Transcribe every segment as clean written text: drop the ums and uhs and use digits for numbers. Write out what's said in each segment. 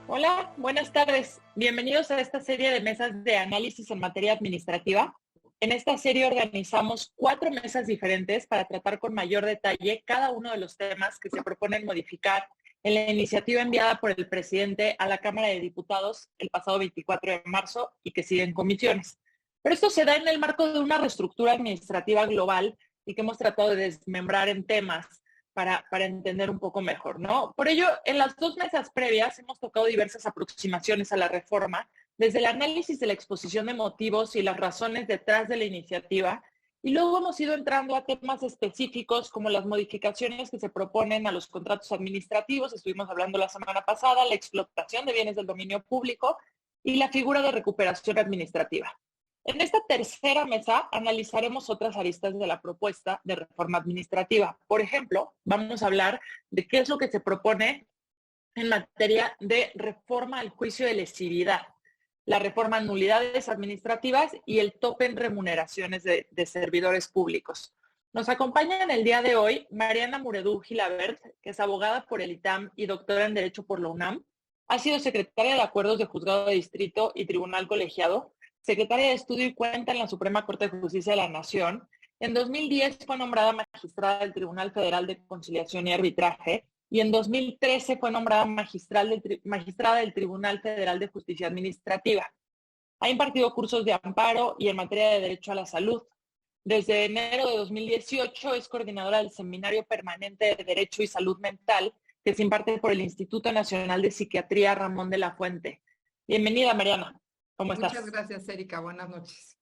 Hola, buenas tardes. Bienvenidos a esta serie de mesas de análisis en materia administrativa. En esta serie organizamos 4 mesas diferentes para tratar con mayor detalle cada uno de los temas que se proponen modificar en la iniciativa enviada por el presidente a la Cámara de Diputados el pasado 24 de marzo y que sigue en comisiones. Pero esto se da en el marco de una reestructura administrativa global y que hemos tratado de desmembrar en temas para entender un poco mejor, ¿no? Por ello, en las 2 mesas previas hemos tocado diversas aproximaciones a la reforma, desde el análisis de la exposición de motivos y las razones detrás de la iniciativa, y luego hemos ido entrando a temas específicos como las modificaciones que se proponen a los contratos administrativos, estuvimos hablando la semana pasada, la explotación de bienes del dominio público y la figura de recuperación administrativa. En esta tercera mesa analizaremos otras aristas de la propuesta de reforma administrativa. Por ejemplo, vamos a hablar de qué es lo que se propone en materia de reforma al juicio de lesividad, la reforma a nulidades administrativas y el tope en remuneraciones de servidores públicos. Nos acompaña en el día de hoy Mariana Muredú Gilabert, que es abogada por el ITAM y doctora en Derecho por la UNAM. Ha sido secretaria de Acuerdos de Juzgado de Distrito y Tribunal Colegiado, secretaria de Estudio y Cuenta en la Suprema Corte de Justicia de la Nación. En 2010 fue nombrada magistrada del Tribunal Federal de Conciliación y Arbitraje y en 2013 fue nombrada magistrada del Tribunal Federal de Justicia Administrativa. Ha impartido cursos de amparo y en materia de derecho a la salud. Desde enero de 2018 es coordinadora del Seminario Permanente de Derecho y Salud Mental que se imparte por el Instituto Nacional de Psiquiatría Ramón de la Fuente. Bienvenida, Mariana. ¿Cómo estás? Muchas gracias, Erika. Buenas noches.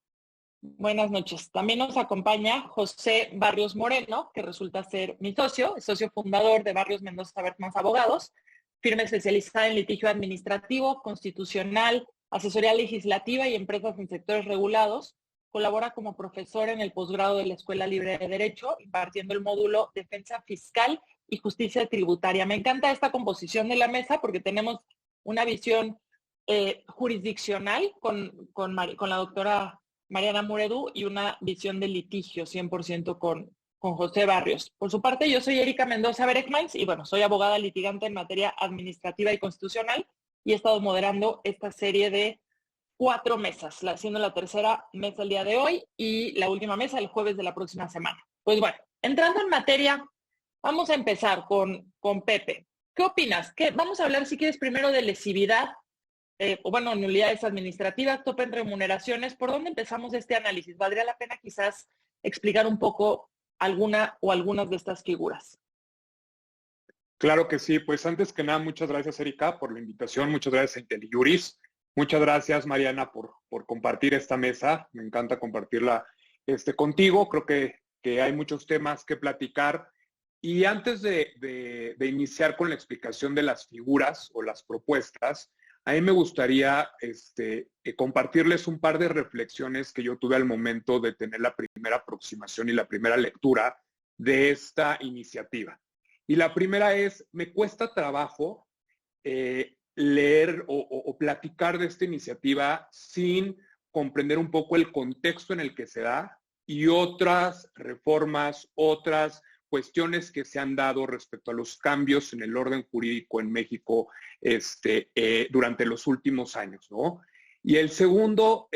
Buenas noches. También nos acompaña José Barrios Moreno, que resulta ser mi socio, es socio fundador de Barrios Mendoza Bertmans Abogados, firma especializada en litigio administrativo, constitucional, asesoría legislativa y empresas en sectores regulados. Colabora como profesor en el posgrado de la Escuela Libre de Derecho, impartiendo el módulo Defensa Fiscal y Justicia Tributaria. Me encanta esta composición de la mesa porque tenemos una visión jurisdiccional con la doctora Mariana Muredú y una visión de litigio 100% con José Barrios. Por su parte, yo soy Erika Mendoza Bertmans y bueno, soy abogada litigante en materia administrativa y constitucional y he estado moderando esta serie de 4 mesas, siendo la tercera mesa el día de hoy y la última mesa el jueves de la próxima semana. Pues bueno, entrando en materia, vamos a empezar con Pepe. ¿Qué opinas? Vamos a hablar, si quieres, primero de lesividad, nulidades administrativas, tope en remuneraciones. ¿Por dónde empezamos este análisis? ¿Valdría la pena quizás explicar un poco alguna o algunas de estas figuras? Claro que sí. Pues antes que nada, muchas gracias, Erika, por la invitación. Muchas gracias a IntelliJuris. Muchas gracias, Mariana, por compartir esta mesa. Me encanta compartirla contigo. Creo que hay muchos temas que platicar. Y antes de iniciar con la explicación de las figuras o las propuestas, a mí me gustaría compartirles un par de reflexiones que yo tuve al momento de tener la primera aproximación y la primera lectura de esta iniciativa. Y la primera es, me cuesta trabajo leer o platicar de esta iniciativa sin comprender un poco el contexto en el que se da y otras reformas, otras cuestiones que se han dado respecto a los cambios en el orden jurídico en México durante los últimos años, ¿no? Y el segundo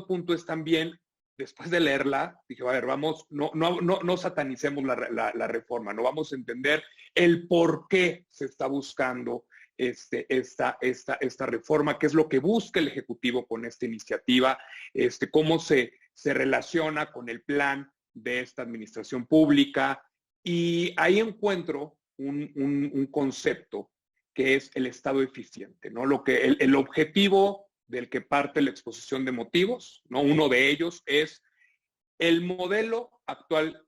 punto es también, después de leerla, dije, a ver, vamos, no satanicemos la reforma, no vamos a entender el por qué se está buscando esta reforma, qué es lo que busca el Ejecutivo con esta iniciativa, cómo se relaciona con el plan de esta administración pública. Y ahí encuentro un concepto que es el Estado eficiente, ¿no? El objetivo del que parte la exposición de motivos, ¿no? Uno de ellos es el modelo actual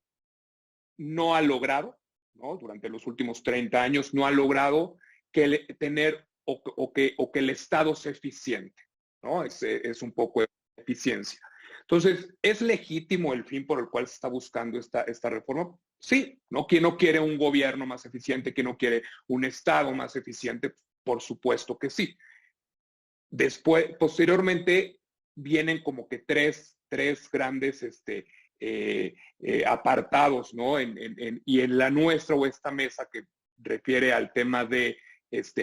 no ha logrado, ¿no? Durante los últimos 30 años no ha logrado tener o que el Estado sea eficiente, ¿no? Es un poco de eficiencia. Entonces, ¿es legítimo el fin por el cual se está buscando esta reforma? Sí, ¿no? ¿Quién no quiere un gobierno más eficiente? ¿Quién no quiere un Estado más eficiente? Por supuesto que sí. Después, posteriormente, vienen como que tres grandes apartados, ¿no? Y en la nuestra o esta mesa que refiere al tema de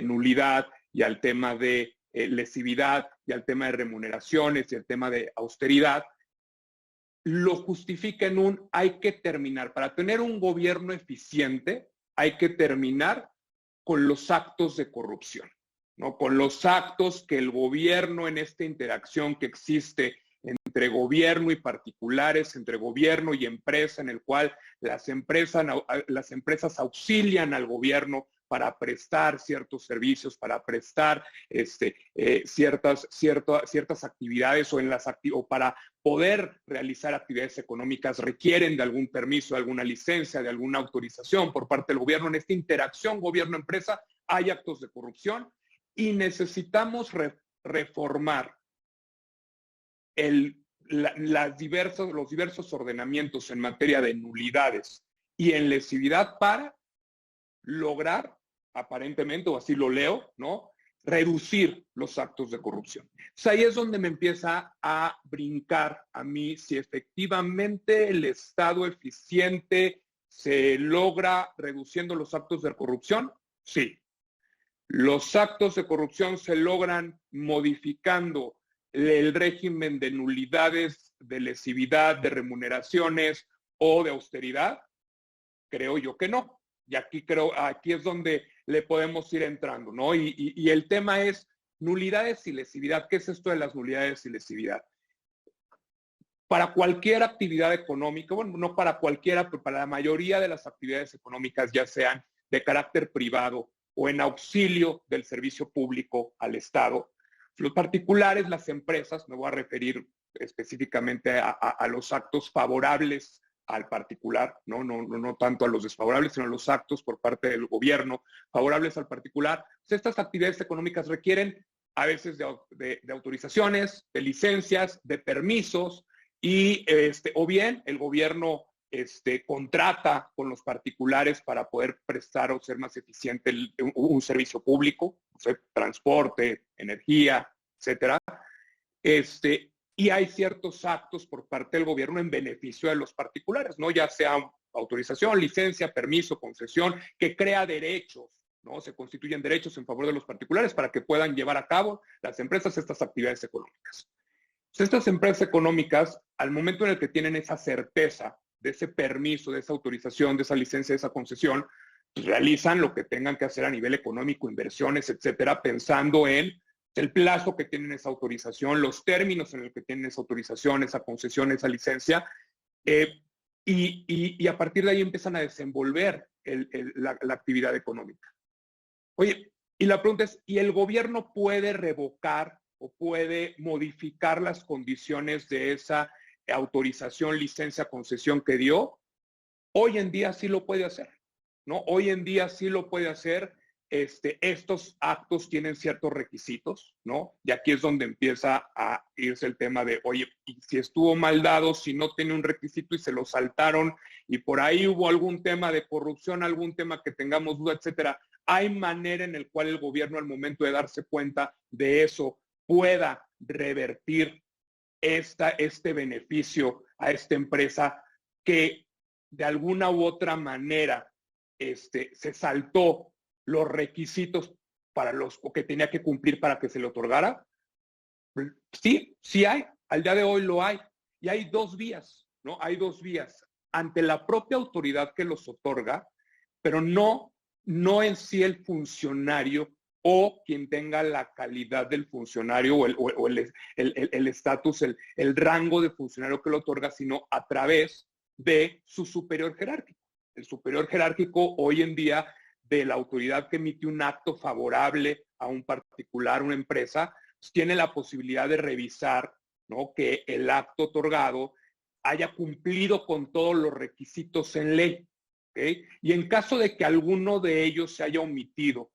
nulidad y al tema de lesividad y al tema de remuneraciones y al tema de austeridad, lo justifica en hay que terminar. Para tener un gobierno eficiente, hay que terminar con los actos de corrupción, ¿no? Con los actos que el gobierno, en esta interacción que existe entre gobierno y particulares, entre gobierno y empresa, en el cual las empresas auxilian al gobierno para prestar ciertos servicios, para prestar ciertas actividades o para poder realizar actividades económicas requieren de algún permiso, de alguna licencia, de alguna autorización por parte del gobierno. En esta interacción gobierno-empresa hay actos de corrupción y necesitamos reformar los diversos ordenamientos en materia de nulidades y en lesividad para lograr, aparentemente, o así lo leo, ¿no?, reducir los actos de corrupción. Entonces, ahí es donde me empieza a brincar a mí si efectivamente el Estado eficiente se logra reduciendo los actos de corrupción. Sí. Los actos de corrupción se logran modificando el régimen de nulidades, de lesividad, de remuneraciones o de austeridad. Creo yo que no. Y aquí es donde le podemos ir entrando, ¿no? Y el tema es nulidades y lesividad. ¿Qué es esto de las nulidades y lesividad? Para cualquier actividad económica, bueno, no para cualquiera, pero para la mayoría de las actividades económicas, ya sean de carácter privado o en auxilio del servicio público al Estado, los particulares, las empresas, me voy a referir específicamente a los actos favorables al particular, no tanto a los desfavorables, sino a los actos por parte del gobierno favorables al particular. Pues estas actividades económicas requieren a veces de autorizaciones, de licencias, de permisos, y o bien el gobierno contrata con los particulares para poder prestar o ser más eficiente un servicio público, o sea, transporte, energía, etcétera. Y hay ciertos actos por parte del gobierno en beneficio de los particulares, ¿no? Ya sea autorización, licencia, permiso, concesión, que crea derechos, ¿no? Se constituyen derechos en favor de los particulares para que puedan llevar a cabo las empresas estas actividades económicas. Entonces, estas empresas económicas, al momento en el que tienen esa certeza de ese permiso, de esa autorización, de esa licencia, de esa concesión, pues realizan lo que tengan que hacer a nivel económico, inversiones, etcétera, pensando en el plazo que tienen esa autorización, los términos en los que tienen esa autorización, esa concesión, esa licencia, y a partir de ahí empiezan a desenvolver la actividad económica. Oye, y la pregunta es, ¿y el gobierno puede revocar o puede modificar las condiciones de esa autorización, licencia, concesión que dio? Hoy en día sí lo puede hacer, ¿no? Hoy en día sí lo puede hacer. Estos actos tienen ciertos requisitos, ¿no? Y aquí es donde empieza a irse el tema de, oye, y si estuvo mal dado, si no tiene un requisito y se lo saltaron, y por ahí hubo algún tema de corrupción, algún tema que tengamos duda, etcétera. Hay manera en el cual el gobierno, al momento de darse cuenta de eso, pueda revertir este beneficio a esta empresa que de alguna u otra manera se saltó los requisitos para los que tenía que cumplir para que se le otorgara. Sí, sí hay. Al día de hoy lo hay. Y hay dos vías, ¿no? Hay dos vías. Ante la propia autoridad que los otorga, pero no en sí el funcionario o quien tenga la calidad del funcionario o el estatus, el rango de funcionario que lo otorga, sino a través de su superior jerárquico. El superior jerárquico hoy en día de la autoridad que emite un acto favorable a un particular, una empresa, pues tiene la posibilidad de revisar, ¿no?, que el acto otorgado haya cumplido con todos los requisitos en ley. ¿Okay? Y en caso de que alguno de ellos se haya omitido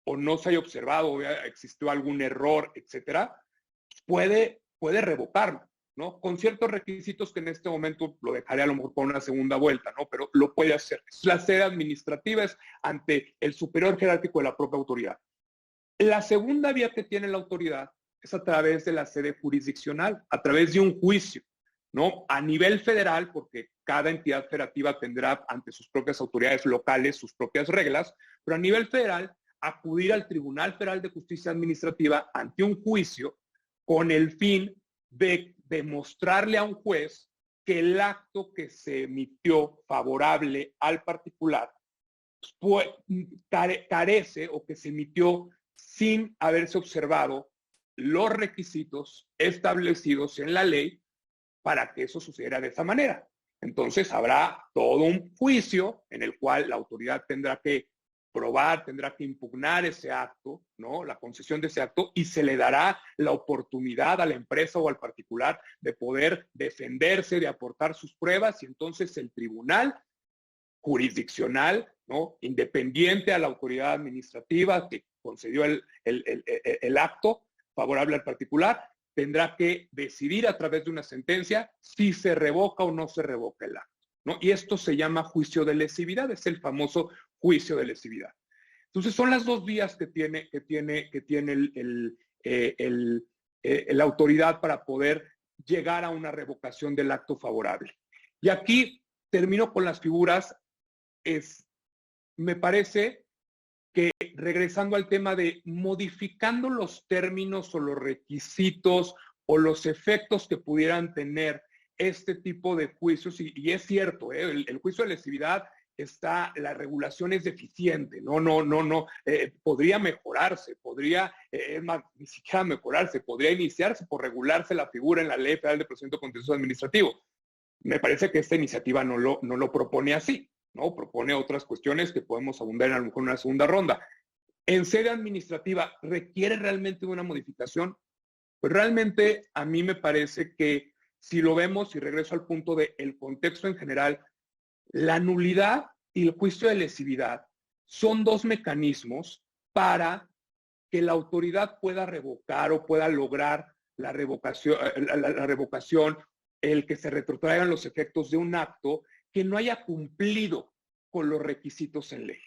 o no se haya observado, o existió algún error, etcétera, puede revocarlo, ¿no? Con ciertos requisitos que en este momento lo dejaré a lo mejor por una segunda vuelta, ¿no? Pero lo puede hacer. La sede administrativa es ante el superior jerárquico de la propia autoridad. La segunda vía que tiene la autoridad es a través de la sede jurisdiccional, a través de un juicio, ¿no? A nivel federal, porque cada entidad federativa tendrá ante sus propias autoridades locales sus propias reglas, pero a nivel federal acudir al Tribunal Federal de Justicia Administrativa ante un juicio con el fin de demostrarle a un juez que el acto que se emitió favorable al particular carece o que se emitió sin haberse observado los requisitos establecidos en la ley para que eso sucediera de esa manera. Entonces habrá todo un juicio en el cual la autoridad tendrá que probar, tendrá que impugnar ese acto, ¿no? La concesión de ese acto, y se le dará la oportunidad a la empresa o al particular de poder defenderse, de aportar sus pruebas, y entonces el tribunal jurisdiccional, ¿no? Independiente a la autoridad administrativa que concedió el acto favorable al particular, tendrá que decidir a través de una sentencia si se revoca o no se revoca el acto, ¿no? Y esto se llama juicio de lesividad, es el famoso juicio de lesividad. Entonces son las dos vías que tiene la autoridad para poder llegar a una revocación del acto favorable. Y aquí termino con las figuras. Me parece que, regresando al tema de modificando los términos o los requisitos o los efectos que pudieran tener este tipo de juicios, y es cierto, el juicio de lesividad la regulación es deficiente, podría mejorarse, es más, ni siquiera mejorarse, podría iniciarse por regularse la figura en la Ley Federal de Procedimiento Contencioso Administrativo. Me parece que esta iniciativa no lo propone así, ¿no? Propone otras cuestiones que podemos abundar en a lo mejor en una segunda ronda. En sede administrativa, ¿requiere realmente una modificación? Pues realmente a mí me parece que si lo vemos, y regreso al punto del contexto en general, la nulidad y el juicio de lesividad son dos mecanismos para que la autoridad pueda revocar o pueda lograr la revocación, el que se retrotraigan los efectos de un acto que no haya cumplido con los requisitos en ley.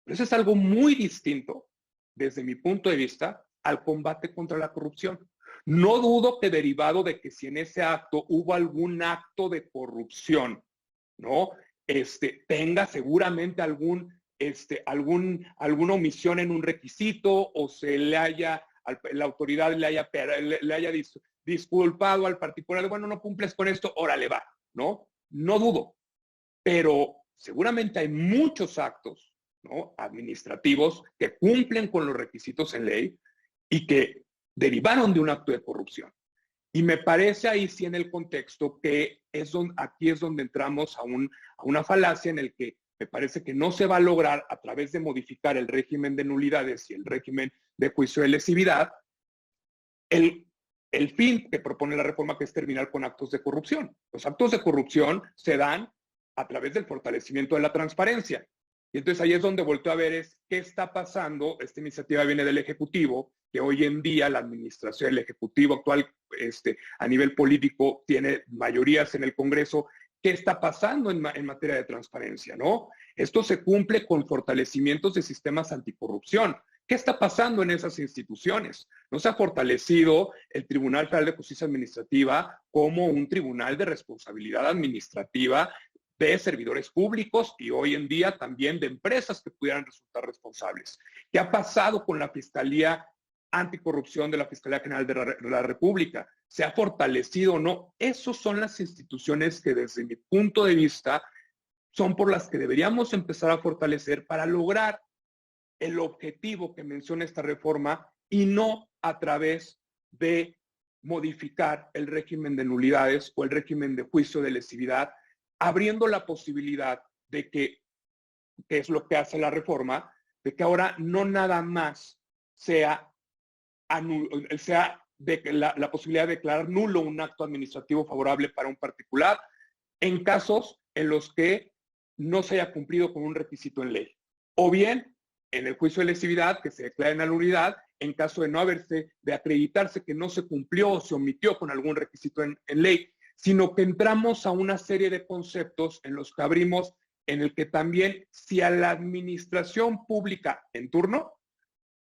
Pero eso es algo muy distinto, desde mi punto de vista, al combate contra la corrupción. No dudo que, derivado de que si en ese acto hubo algún acto de corrupción, ¿no? Tenga seguramente alguna omisión en un requisito, o la autoridad le haya disculpado al particular, bueno, no cumples con esto, órale va, ¿no? No dudo, pero seguramente hay muchos actos, ¿no?, administrativos que cumplen con los requisitos en ley y que derivaron de un acto de corrupción. Y me parece ahí sí en el contexto que aquí es donde entramos a una falacia en el que me parece que no se va a lograr, a través de modificar el régimen de nulidades y el régimen de juicio de lesividad, el fin que propone la reforma, que es terminar con actos de corrupción. Los actos de corrupción se dan a través del fortalecimiento de la transparencia. Y entonces ahí es donde volteo a ver qué está pasando. Esta iniciativa viene del Ejecutivo, que hoy en día la administración, el Ejecutivo actual, a nivel político, tiene mayorías en el Congreso. ¿Qué está pasando en materia de transparencia, no? Esto se cumple con fortalecimientos de sistemas anticorrupción. ¿Qué está pasando en esas instituciones? No se ha fortalecido el Tribunal Federal de Justicia Administrativa como un tribunal de responsabilidad administrativa de servidores públicos y hoy en día también de empresas que pudieran resultar responsables. ¿Qué ha pasado con la Fiscalía Anticorrupción de la Fiscalía General de la República? ¿Se ha fortalecido o no? Esas son las instituciones que, desde mi punto de vista, son por las que deberíamos empezar a fortalecer para lograr el objetivo que menciona esta reforma, y no a través de modificar el régimen de nulidades o el régimen de juicio de lesividad, abriendo la posibilidad de que es lo que hace la reforma, de que ahora no nada más sea la posibilidad de declarar nulo un acto administrativo favorable para un particular en casos en los que no se haya cumplido con un requisito en ley, o bien en el juicio de lesividad, que se declara en nulidad en caso de acreditarse que no se cumplió o se omitió con algún requisito en ley, sino que entramos a una serie de conceptos en los que abrimos, en el que también, si a la administración pública en turno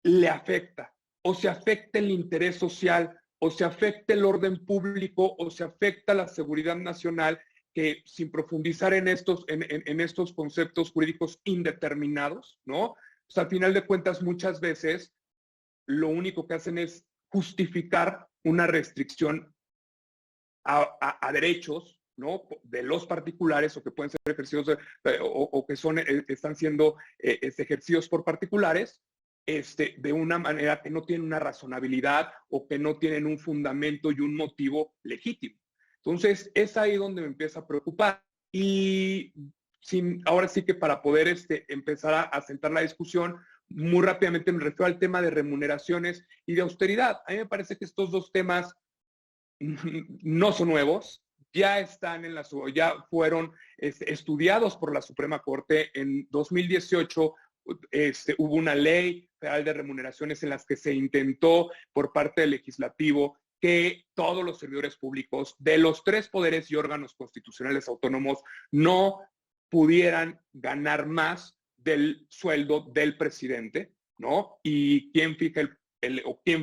le afecta, o se afecta el interés social, o se afecta el orden público, o se afecta la seguridad nacional, que, sin profundizar en estos conceptos jurídicos indeterminados, ¿no?, O sea, al final de cuentas, muchas veces lo único que hacen es justificar una restricción a derechos, ¿no? De los particulares o que pueden ser ejercidos o que están siendo ejercidos por particulares, de una manera que no tienen una razonabilidad o que no tienen un fundamento y un motivo legítimo. Entonces, es ahí donde me empieza a preocupar. Y ahora sí que para poder empezar a sentar la discusión, muy rápidamente me refiero al tema de remuneraciones y de austeridad. A mí me parece que estos dos temas no son nuevos, ya fueron estudiados por la Suprema Corte. En 2018 hubo una ley federal de remuneraciones en las que se intentó por parte del legislativo que todos los servidores públicos de los 3 poderes y órganos constitucionales autónomos no pudieran ganar más del sueldo del presidente, ¿no? ¿Y quién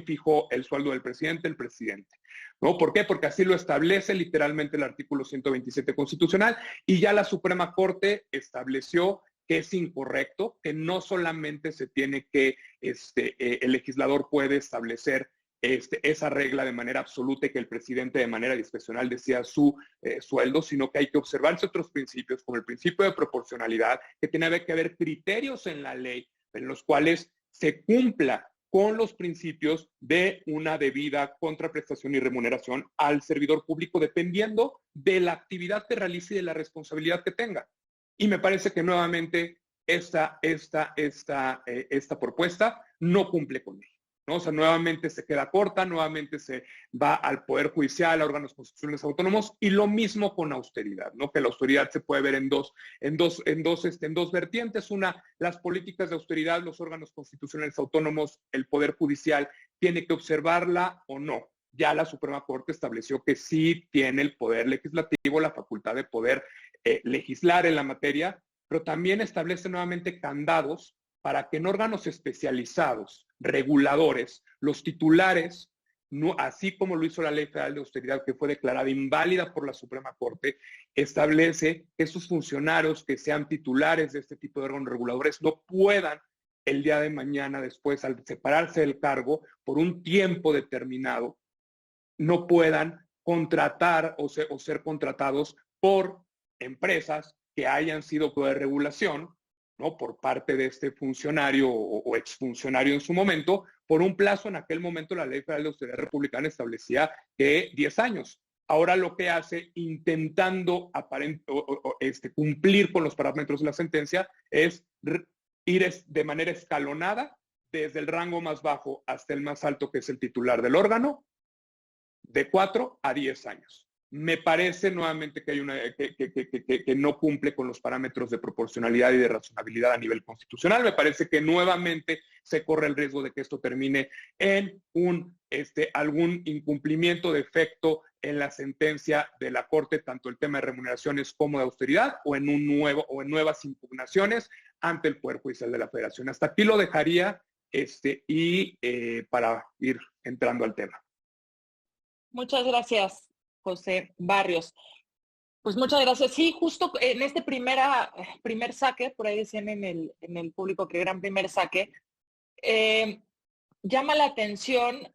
fijó el sueldo del presidente? El presidente. ¿No? ¿Por qué? Porque así lo establece literalmente el artículo 127 constitucional, y ya la Suprema Corte estableció que es incorrecto, que no solamente se tiene que, el legislador puede establecer esa regla de manera absoluta y que el presidente de manera discrecional decida su sueldo, sino que hay que observarse otros principios, como el principio de proporcionalidad, que tiene que haber criterios en la ley en los cuales se cumpla con los principios de una debida contraprestación y remuneración al servidor público, dependiendo de la actividad que realice y de la responsabilidad que tenga. Y me parece que nuevamente esta propuesta no cumple con ello, ¿no? O sea, nuevamente se queda corta, nuevamente se va al Poder Judicial, a órganos constitucionales autónomos, y lo mismo con austeridad, ¿no? Que la austeridad se puede ver en dos vertientes. Una, las políticas de austeridad, los órganos constitucionales autónomos, el Poder Judicial tiene que observarla o no. Ya la Suprema Corte estableció que sí tiene el Poder Legislativo la facultad de poder legislar en la materia, pero también establece nuevamente candados para que en órganos especializados, reguladores, los titulares, no, así como lo hizo la Ley Federal de Austeridad, que fue declarada inválida por la Suprema Corte, establece que esos funcionarios que sean titulares de este tipo de órganos reguladores no puedan el día de mañana, después, al separarse del cargo por un tiempo determinado, no puedan contratar o ser contratados por empresas que hayan sido de regulación, ¿no? Por parte de este funcionario o exfuncionario en su momento, por un plazo. En aquel momento la Ley Federal de Austeridad Republicana establecía que 10 años. Ahora lo que hace, intentando cumplir con los parámetros de la sentencia, es ir de manera escalonada desde el rango más bajo hasta el más alto, que es el titular del órgano, de 4 a 10 años. Me parece nuevamente que hay que no cumple con los parámetros de proporcionalidad y de razonabilidad a nivel constitucional. Me parece que nuevamente se corre el riesgo de que esto termine en algún incumplimiento, defecto en la sentencia de la Corte, tanto el tema de remuneraciones como de austeridad, o en nuevas impugnaciones ante el Poder Judicial de la Federación. Hasta aquí lo dejaría para ir entrando al tema. Muchas gracias, José Barrios. Pues muchas gracias. Sí, justo en este primer saque, por ahí decían en el público que gran primer saque, llama la atención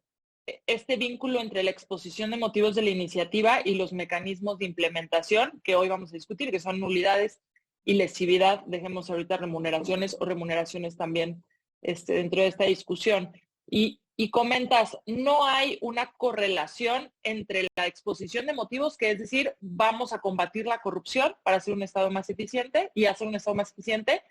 este vínculo entre la exposición de motivos de la iniciativa y los mecanismos de implementación que hoy vamos a discutir, que son nulidades y lesividad. Dejemos ahorita remuneraciones o remuneraciones también dentro de esta discusión. Y comentas, no hay una correlación entre la exposición de motivos, que es decir, vamos a combatir la corrupción para hacer un Estado más eficiente y hacer un Estado más eficiente,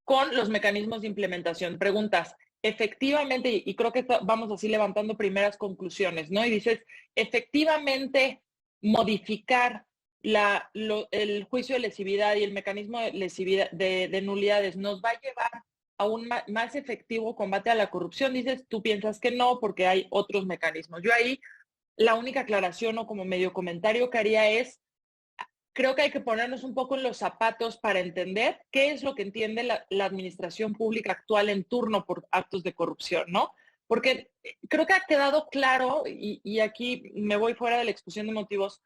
con los mecanismos de implementación. Preguntas, efectivamente, y creo que vamos así levantando primeras conclusiones, ¿no? Y dices, efectivamente, modificar el juicio de lesividad y el mecanismo de lesividad, de nulidades nos va a llevar a un más efectivo combate a la corrupción. Dices, tú piensas que no, porque hay otros mecanismos. Yo ahí, la única aclaración o como medio comentario que haría es, creo que hay que ponernos un poco en los zapatos para entender qué es lo que entiende la administración pública actual en turno por actos de corrupción, ¿no? Porque creo que ha quedado claro, y aquí me voy fuera de la exposición de motivos,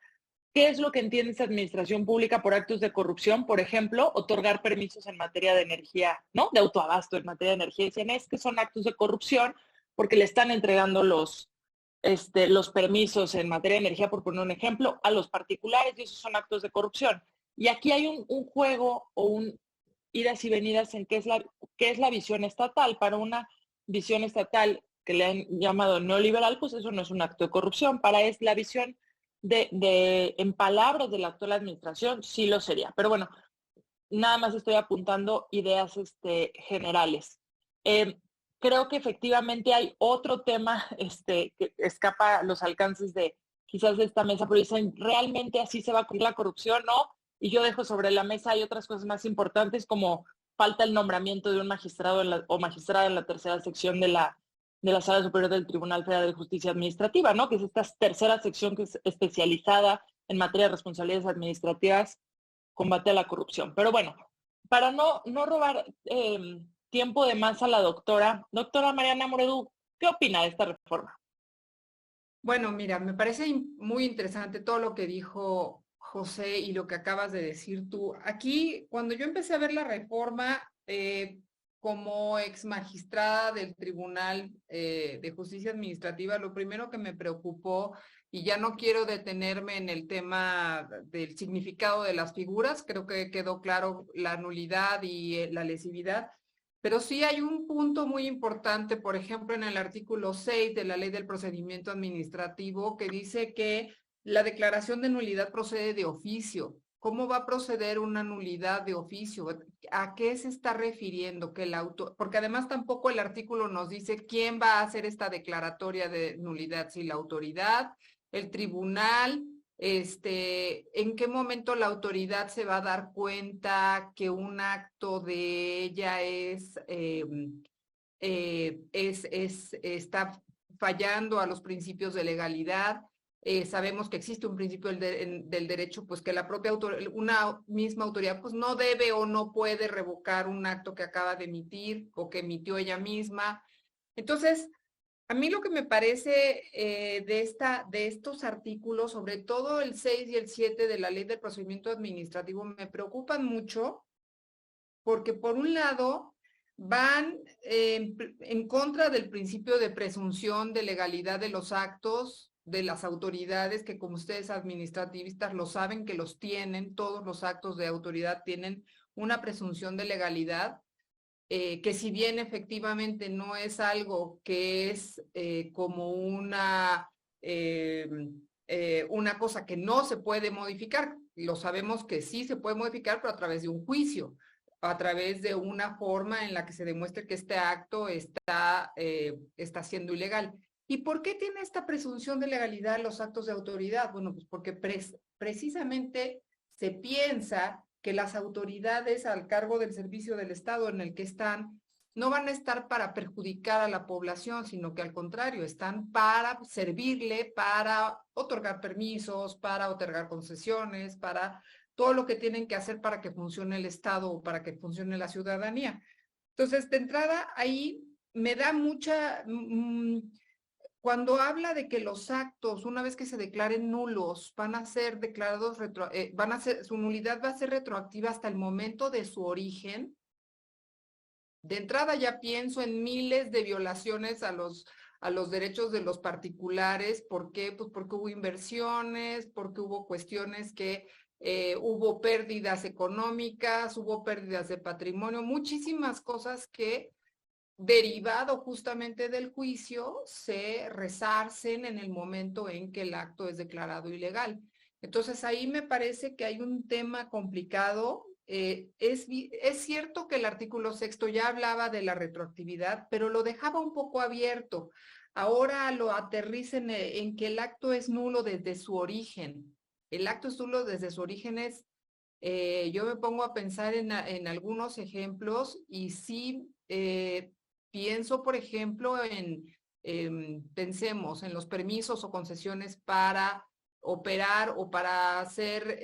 ¿qué es lo que entiende esa administración pública por actos de corrupción? Por ejemplo, otorgar permisos en materia de energía, ¿no? De autoabasto en materia de energía. Dicen, es que son actos de corrupción porque le están entregando los permisos en materia de energía, por poner un ejemplo, a los particulares, y esos son actos de corrupción. Y aquí hay un juego o un idas y venidas en qué es la visión estatal. Para una visión estatal que le han llamado neoliberal, pues eso no es un acto de corrupción. Para es la visión en palabras de la actual administración, sí lo sería. Pero bueno, nada más estoy apuntando ideas generales. Creo que efectivamente hay otro tema que escapa a los alcances de quizás de esta mesa, pero dicen, ¿realmente así se va a cubrir la corrupción? No. Y yo dejo sobre la mesa, hay otras cosas más importantes, como falta el nombramiento de un magistrado o magistrada en la tercera sección de la Sala Superior del Tribunal Federal de Justicia Administrativa, ¿no? Que es esta tercera sección que es especializada en materia de responsabilidades administrativas, combate a la corrupción. Pero bueno, para no robar tiempo de más a la doctora Mariana Moredú, ¿qué opina de esta reforma? Bueno, mira, me parece muy interesante todo lo que dijo José y lo que acabas de decir tú. Aquí, cuando yo empecé a ver la reforma, como ex magistrada del Tribunal de Justicia Administrativa, lo primero que me preocupó, y ya no quiero detenerme en el tema del significado de las figuras, creo que quedó claro la nulidad y la lesividad, pero sí hay un punto muy importante, por ejemplo, en el artículo 6 de la Ley del Procedimiento Administrativo, que dice que la declaración de nulidad procede de oficio. ¿Cómo va a proceder una nulidad de oficio? ¿A qué se está refiriendo? Porque además tampoco el artículo nos dice quién va a hacer esta declaratoria de nulidad, si la autoridad, el tribunal, en qué momento la autoridad se va a dar cuenta que un acto de ella está fallando a los principios de legalidad. Sabemos que existe un principio del derecho, pues que la propia una misma autoridad pues no debe o no puede revocar un acto que acaba de emitir o que emitió ella misma. Entonces, a mí lo que me parece de estos artículos, sobre todo el 6 y el 7 de la Ley del Procedimiento Administrativo, me preocupan mucho porque por un lado van en contra del principio de presunción de legalidad de los actos de las autoridades, que como ustedes administrativistas lo saben que los tienen, todos los actos de autoridad tienen una presunción de legalidad. Que si bien efectivamente no es algo que es como una cosa que no se puede modificar, lo sabemos que sí se puede modificar, pero a través de un juicio, a través de una forma en la que se demuestre que este acto está siendo ilegal. ¿Y por qué tiene esta presunción de legalidad los actos de autoridad? Bueno, pues porque precisamente se piensa que las autoridades al cargo del servicio del Estado en el que están no van a estar para perjudicar a la población, sino que al contrario, están para servirle, para otorgar permisos, para otorgar concesiones, para todo lo que tienen que hacer para que funcione el Estado o para que funcione la ciudadanía. Entonces, de entrada, ahí me da mucha... Cuando habla de que los actos, una vez que se declaren nulos, van a ser declarados, su nulidad va a ser retroactiva hasta el momento de su origen, de entrada ya pienso en miles de violaciones a los derechos de los particulares. ¿Por qué? Pues porque hubo inversiones, porque hubo cuestiones que hubo pérdidas económicas, hubo pérdidas de patrimonio, muchísimas cosas que derivado justamente del juicio, se resarcen en el momento en que el acto es declarado ilegal. Entonces, ahí me parece que hay un tema complicado. Es cierto que el artículo 6 ya hablaba de la retroactividad, pero lo dejaba un poco abierto. Ahora lo aterricen en que el acto es nulo desde su origen. El acto es nulo desde su origen yo me pongo a pensar en algunos ejemplos y sí... pienso, por ejemplo, pensemos en los permisos o concesiones para operar o para hacer,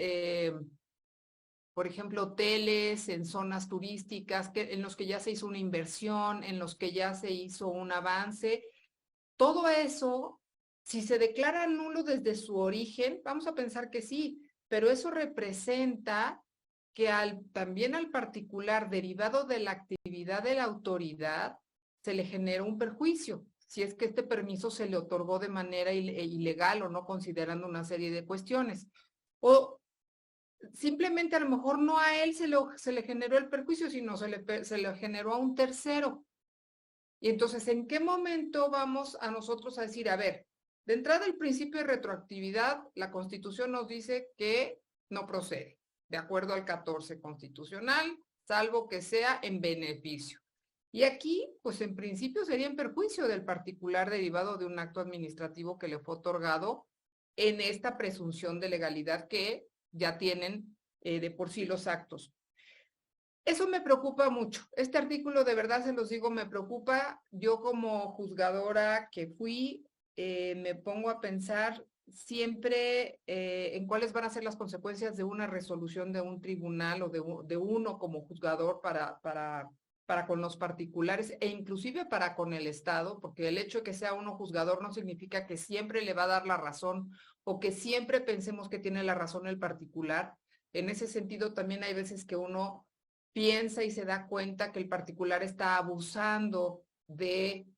por ejemplo, hoteles en zonas turísticas en los que ya se hizo una inversión, en los que ya se hizo un avance. Todo eso Si se declara nulo desde su origen, vamos a pensar que sí, pero eso representa que también al particular derivado de la actividad de la autoridad se le genera un perjuicio, si es que este permiso se le otorgó de manera ilegal o no considerando una serie de cuestiones. O simplemente a lo mejor no a él se le generó el perjuicio, sino se le generó a un tercero. Y entonces, ¿en qué momento vamos a nosotros a decir, a ver, de entrada el principio de retroactividad, la Constitución nos dice que no procede, de acuerdo al 14 constitucional, salvo que sea en beneficio. Y aquí, pues en principio sería en perjuicio del particular derivado de un acto administrativo que le fue otorgado en esta presunción de legalidad que ya tienen de por sí los actos. Eso me preocupa mucho. Este artículo, de verdad se los digo, me preocupa. Yo como juzgadora que fui, me pongo a pensar siempre en cuáles van a ser las consecuencias de una resolución de un tribunal o de uno como juzgador para con los particulares e inclusive para con el Estado, porque el hecho de que sea uno juzgador no significa que siempre le va a dar la razón o que siempre pensemos que tiene la razón el particular. En ese sentido, también hay veces que uno piensa y se da cuenta que el particular está abusando de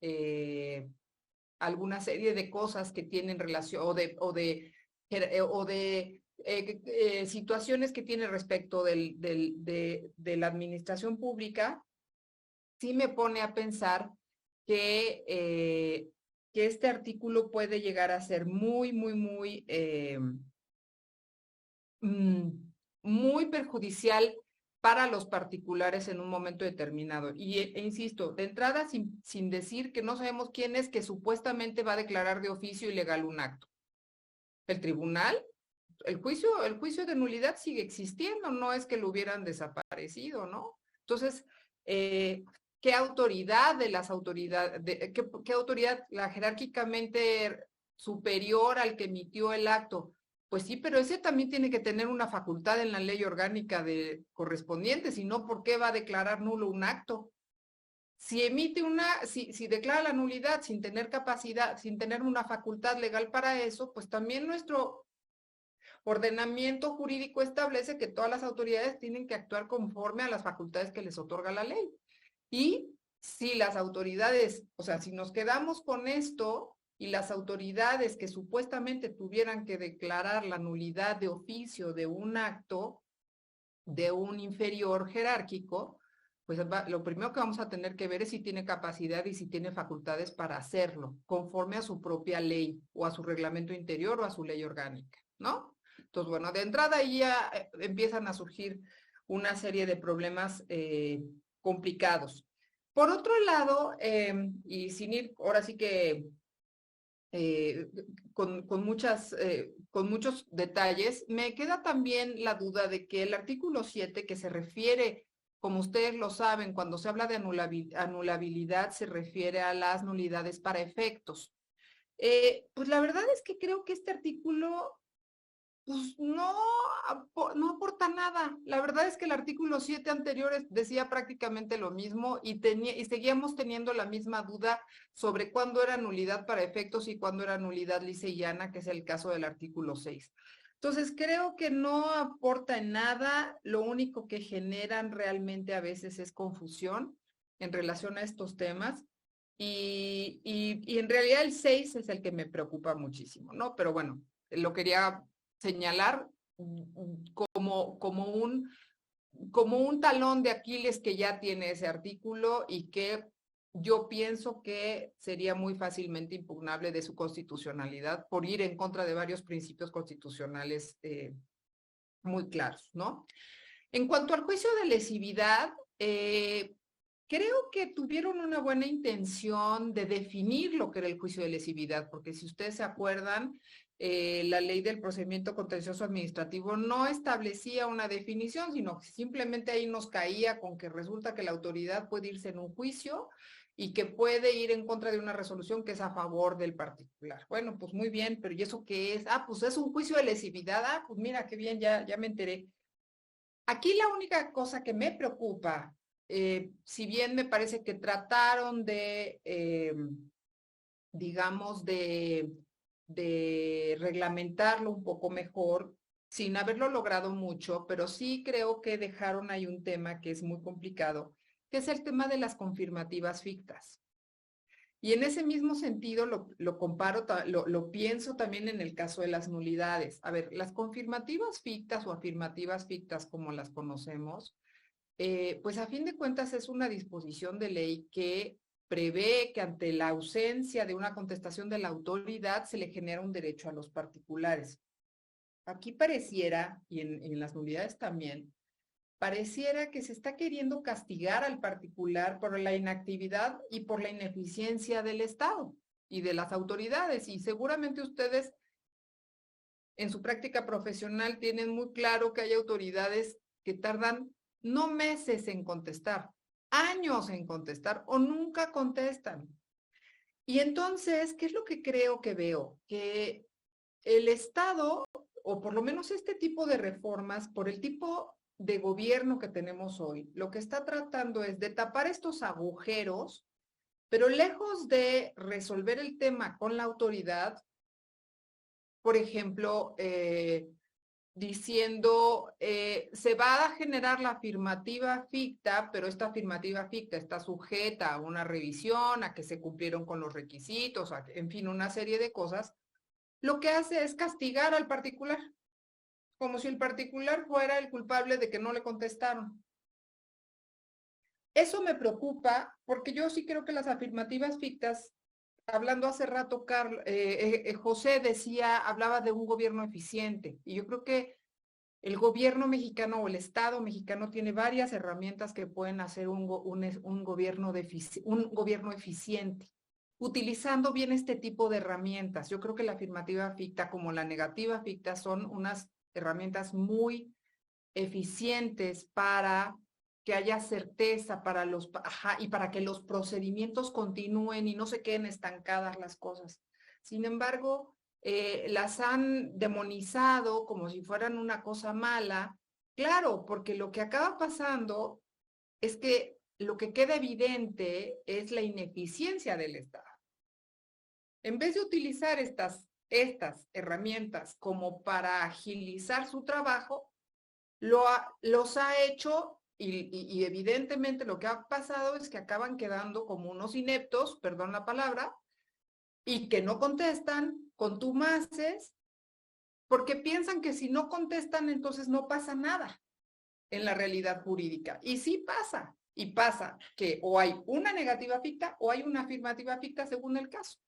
alguna serie de cosas que tienen relación o de situaciones que tiene respecto de la administración pública, sí me pone a pensar que este artículo puede llegar a ser muy perjudicial para los particulares en un momento determinado. E insisto, de entrada, sin decir que no sabemos quién es que supuestamente va a declarar de oficio ilegal un acto. El tribunal, el juicio de nulidad sigue existiendo, no es que lo hubieran desaparecido, ¿no? Entonces, ¿qué autoridad de las autoridades, qué autoridad la jerárquicamente superior al que emitió el acto? Pues sí, pero ese también tiene que tener una facultad en la ley orgánica correspondiente, si no, ¿por qué va a declarar nulo un acto? Si si declara la nulidad sin tener capacidad, sin tener una facultad legal para eso, pues también nuestro ordenamiento jurídico establece que todas las autoridades tienen que actuar conforme a las facultades que les otorga la ley. Y si las autoridades, o sea, si nos quedamos con esto, y las autoridades que supuestamente tuvieran que declarar la nulidad de oficio de un acto de un inferior jerárquico, pues lo primero que vamos a tener que ver es si tiene capacidad y si tiene facultades para hacerlo, conforme a su propia ley, o a su reglamento interior, o a su ley orgánica, ¿no? Entonces, bueno, de entrada ahí ya empiezan a surgir una serie de problemas complicados. Por otro lado, y sin ir ahora sí que con muchos detalles, me queda también la duda de que el artículo 7, que se refiere, como ustedes lo saben, cuando se habla de anulabilidad, se refiere a las nulidades para efectos. Pues la verdad es que creo que este artículo pues no aporta nada. La verdad es que el artículo 7 anterior decía prácticamente lo mismo y seguíamos teniendo la misma duda sobre cuándo era nulidad para efectos y cuándo era nulidad lisa y llana, que es el caso del artículo 6. Entonces, creo que no aporta en nada. Lo único que generan realmente a veces es confusión en relación a estos temas. Y en realidad el 6 es el que me preocupa muchísimo, ¿no? Pero bueno, lo quería señalar como un talón de Aquiles que ya tiene ese artículo y que yo pienso que sería muy fácilmente impugnable de su constitucionalidad por ir en contra de varios principios constitucionales muy claros, ¿no? En cuanto al juicio de lesividad, creo que tuvieron una buena intención de definir lo que era el juicio de lesividad, porque si ustedes se acuerdan, la ley del procedimiento contencioso administrativo no establecía una definición, sino que simplemente ahí nos caía con que resulta que la autoridad puede irse en un juicio y que puede ir en contra de una resolución que es a favor del particular. Bueno, pues muy bien, pero ¿y eso qué es? Ah, pues es un juicio de lesividad. Ah, pues mira, qué bien, ya me enteré. Aquí la única cosa que me preocupa, si bien me parece que trataron de, digamos, de de reglamentarlo un poco mejor, sin haberlo logrado mucho, pero sí creo que dejaron ahí un tema que es muy complicado, que es el tema de las confirmativas fictas. Y en ese mismo sentido lo comparo, lo pienso también en el caso de las nulidades. A ver, las confirmativas fictas o afirmativas fictas, como las conocemos, pues a fin de cuentas es una disposición de ley que prevé que ante la ausencia de una contestación de la autoridad se le genera un derecho a los particulares. Aquí pareciera, y en las nulidades también, pareciera que se está queriendo castigar al particular por la inactividad y por la ineficiencia del Estado y de las autoridades. Y seguramente ustedes en su práctica profesional tienen muy claro que hay autoridades que tardan no meses en contestar, años en contestar o nunca contestan. Y entonces, ¿qué es lo que creo que veo? Que el Estado, o por lo menos este tipo de reformas, por el tipo de gobierno que tenemos hoy, lo que está tratando es de tapar estos agujeros, pero lejos de resolver el tema con la autoridad, por ejemplo, diciendo, se va a generar la afirmativa ficta, pero esta afirmativa ficta está sujeta a una revisión, a que se cumplieron con los requisitos, en fin, una serie de cosas, lo que hace es castigar al particular, como si el particular fuera el culpable de que no le contestaron. Eso me preocupa porque yo sí creo que las afirmativas fictas, hablando hace rato, José hablaba de un gobierno eficiente, y yo creo que el gobierno mexicano o el Estado mexicano tiene varias herramientas que pueden hacer un gobierno eficiente, utilizando bien este tipo de herramientas. Yo creo que la afirmativa ficta como la negativa ficta son unas herramientas muy eficientes para que haya certeza y para que los procedimientos continúen y no se queden estancadas las cosas. Sin embargo, las han demonizado como si fueran una cosa mala. Claro, porque lo que acaba pasando es que lo que queda evidente es la ineficiencia del Estado. En vez de utilizar estas herramientas como para agilizar su trabajo, los ha hecho y evidentemente lo que ha pasado es que acaban quedando como unos ineptos, perdón la palabra, y que no contestan, contumaces, porque piensan que si no contestan entonces no pasa nada en la realidad jurídica. Y sí pasa, y pasa que o hay una negativa ficta o hay una afirmativa ficta según el caso.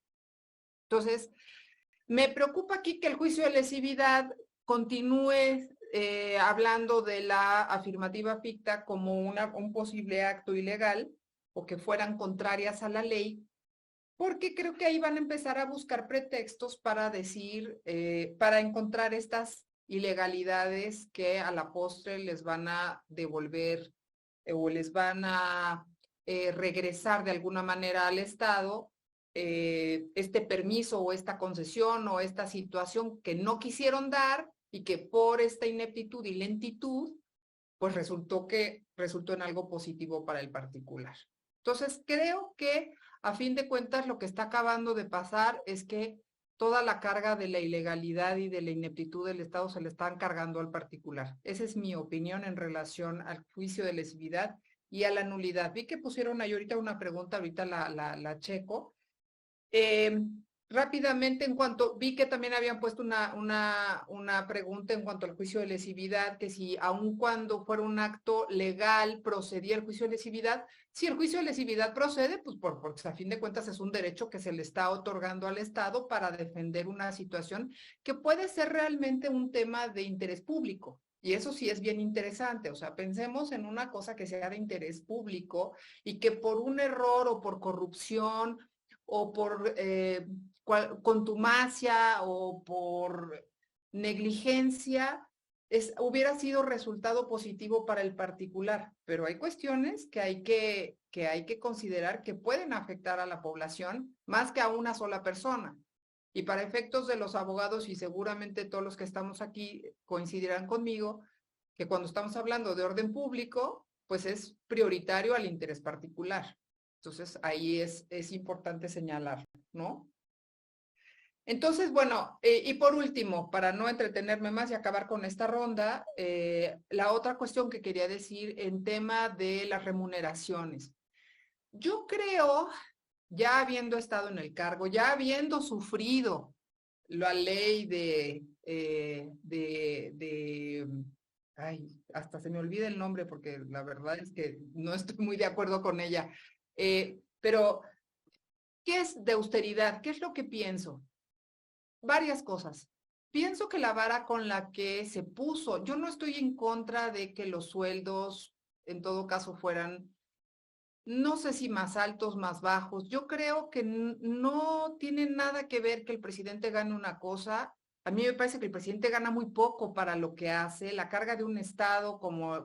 Entonces, me preocupa aquí que el juicio de lesividad continúe hablando de la afirmativa ficta como un posible acto ilegal o que fueran contrarias a la ley, porque creo que ahí van a empezar a buscar pretextos para decir, para encontrar estas ilegalidades que a la postre les van a devolver o les van a regresar de alguna manera al Estado este permiso o esta concesión o esta situación que no quisieron dar y que por esta ineptitud y lentitud, pues resultó en algo positivo para el particular. Entonces, creo que a fin de cuentas lo que está acabando de pasar es que toda la carga de la ilegalidad y de la ineptitud del Estado se le están cargando al particular. Esa es mi opinión en relación al juicio de lesividad y a la nulidad. Vi que pusieron ahí ahorita una pregunta, ahorita la checo. Rápidamente, en cuanto vi que también habían puesto una pregunta en cuanto al juicio de lesividad, que si aun cuando fuera un acto legal procedía el juicio de lesividad, si el juicio de lesividad procede, pues porque a fin de cuentas es un derecho que se le está otorgando al Estado para defender una situación que puede ser realmente un tema de interés público. Y eso sí es bien interesante, o sea, pensemos en una cosa que sea de interés público y que por un error o por corrupción o por contumacia o por negligencia, hubiera sido resultado positivo para el particular, pero hay cuestiones que hay que considerar que pueden afectar a la población más que a una sola persona. Y para efectos de los abogados, y seguramente todos los que estamos aquí coincidirán conmigo, que cuando estamos hablando de orden público, pues es prioritario al interés particular. Entonces, ahí es importante señalar, ¿no? Entonces, bueno, y por último, para no entretenerme más y acabar con esta ronda, la otra cuestión que quería decir en tema de las remuneraciones. Yo creo, ya habiendo estado en el cargo, ya habiendo sufrido la ley ay, hasta se me olvida el nombre porque la verdad es que no estoy muy de acuerdo con ella. Pero, ¿qué es de austeridad? ¿Qué es lo que pienso? Varias cosas. Pienso que la vara con la que se puso, yo no estoy en contra de que los sueldos en todo caso fueran, no sé si más altos, más bajos. Yo creo que no tiene nada que ver que el presidente gane una cosa. A mí me parece que el presidente gana muy poco para lo que hace. La carga de un estado como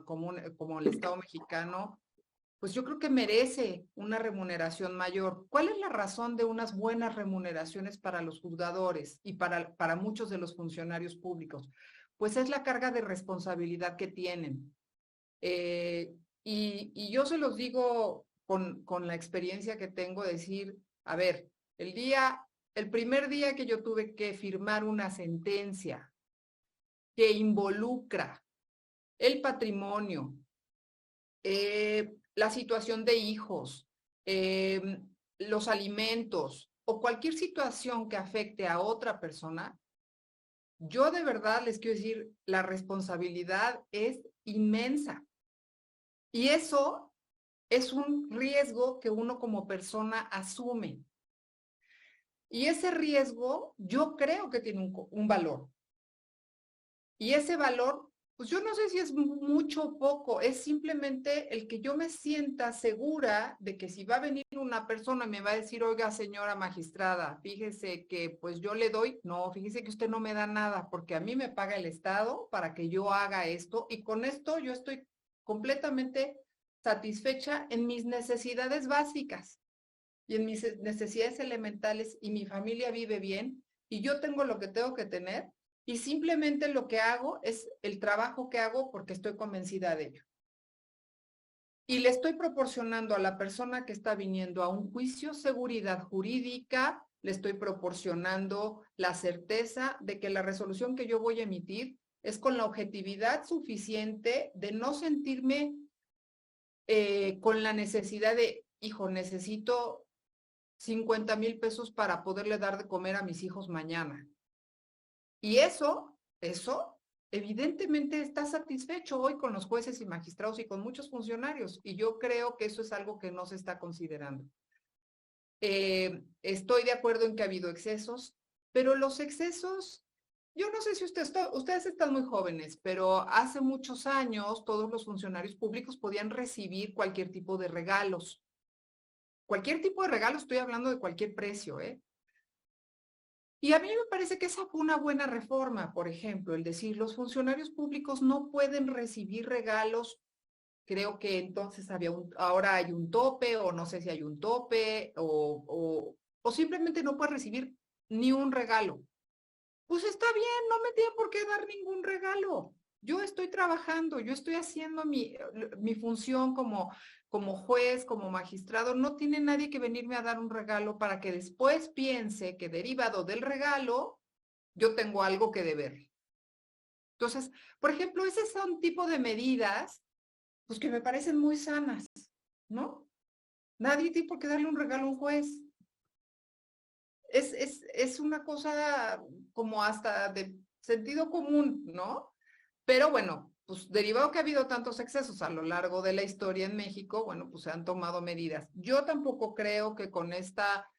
el Estado mexicano, pues yo creo que merece una remuneración mayor. ¿Cuál es la razón de unas buenas remuneraciones para los juzgadores y para muchos de los funcionarios públicos? Pues es la carga de responsabilidad que tienen. Y yo se los digo con la experiencia que tengo, decir, a ver, el primer día que yo tuve que firmar una sentencia que involucra el patrimonio, la situación de hijos, los alimentos o cualquier situación que afecte a otra persona, yo de verdad les quiero decir, la responsabilidad es inmensa. Y eso es un riesgo que uno como persona asume. Y ese riesgo yo creo que tiene un valor. Y ese valor, pues yo no sé si es mucho o poco, es simplemente el que yo me sienta segura de que si va a venir una persona y me va a decir, oiga, señora magistrada, fíjese que pues yo le doy, no, fíjese que usted no me da nada, porque a mí me paga el Estado para que yo haga esto, y con esto yo estoy completamente satisfecha en mis necesidades básicas y en mis necesidades elementales, y mi familia vive bien, y yo tengo lo que tengo que tener, y simplemente lo que hago es el trabajo que hago porque estoy convencida de ello. Y le estoy proporcionando a la persona que está viniendo a un juicio seguridad jurídica, le estoy proporcionando la certeza de que la resolución que yo voy a emitir es con la objetividad suficiente de no sentirme con la necesidad de, hijo, necesito 50,000 pesos para poderle dar de comer a mis hijos mañana. Y eso, evidentemente está satisfecho hoy con los jueces y magistrados y con muchos funcionarios. Y yo creo que eso es algo que no se está considerando. Estoy de acuerdo en que ha habido excesos, pero los excesos, yo no sé si ustedes están muy jóvenes, pero hace muchos años todos los funcionarios públicos podían recibir cualquier tipo de regalos. Cualquier tipo de regalo, estoy hablando de cualquier precio, ¿eh? Y a mí me parece que esa fue una buena reforma, por ejemplo, el decir, los funcionarios públicos no pueden recibir regalos. Creo que entonces ahora hay un tope, o no sé si hay un tope, o simplemente no puede recibir ni un regalo. Pues está bien, no me tiene por qué dar ningún regalo. Yo estoy trabajando, yo estoy haciendo mi función como juez, como magistrado. No tiene nadie que venirme a dar un regalo para que después piense que derivado del regalo, yo tengo algo que deber. Entonces, por ejemplo, ese es un tipo de medidas, pues que me parecen muy sanas, ¿no? Nadie tiene por qué darle un regalo a un juez. Es una cosa como hasta de sentido común, ¿no? Pero bueno, pues derivado que ha habido tantos excesos a lo largo de la historia en México, bueno, pues se han tomado medidas. Yo tampoco creo que con esta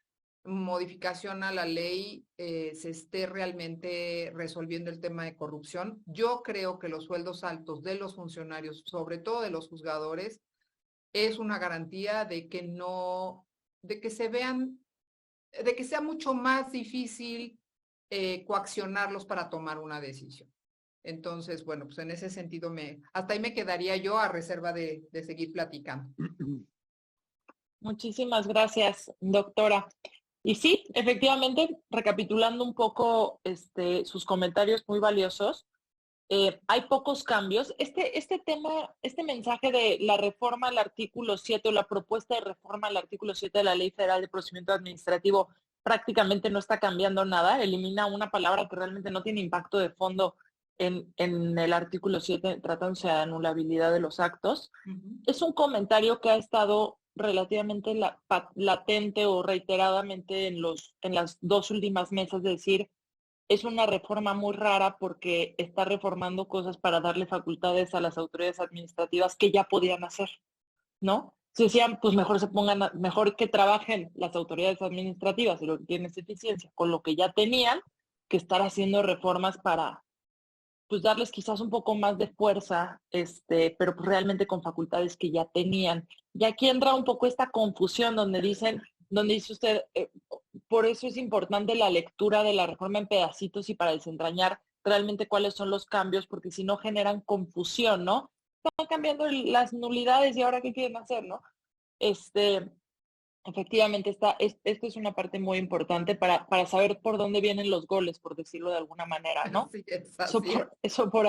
modificación a la ley se esté realmente resolviendo el tema de corrupción. Yo creo que los sueldos altos de los funcionarios, sobre todo de los juzgadores, es una garantía de que no, de que se vean, de que sea mucho más difícil coaccionarlos para tomar una decisión. Entonces, bueno, pues en ese sentido hasta ahí me quedaría yo a reserva de seguir platicando. Muchísimas gracias, doctora. Y sí, efectivamente, recapitulando un poco sus comentarios muy valiosos, hay pocos cambios. Este tema, este mensaje de la reforma al artículo 7 o la propuesta de reforma al artículo 7 de la Ley Federal de Procedimiento Administrativo prácticamente no está cambiando nada, elimina una palabra que realmente no tiene impacto de fondo en el artículo 7, tratándose de anulabilidad de los actos. Es un comentario que ha estado relativamente latente o reiteradamente en las dos últimas mesas, de decir, es una reforma muy rara porque está reformando cosas para darle facultades a las autoridades administrativas que ya podían hacer, ¿no? Se decían, pues mejor que trabajen las autoridades administrativas y lo que tienen es eficiencia con lo que ya tenían, que estar haciendo reformas para, pues, darles quizás un poco más de fuerza, pero pues realmente con facultades que ya tenían. Y aquí entra un poco esta confusión donde dice usted, por eso es importante la lectura de la reforma en pedacitos y para desentrañar realmente cuáles son los cambios, porque si no generan confusión, ¿no? Están cambiando las nulidades y ahora qué quieren hacer, ¿no? Efectivamente, esto es una parte muy importante para saber por dónde vienen los goles, por decirlo de alguna manera, ¿no? Sí, es así. Eso por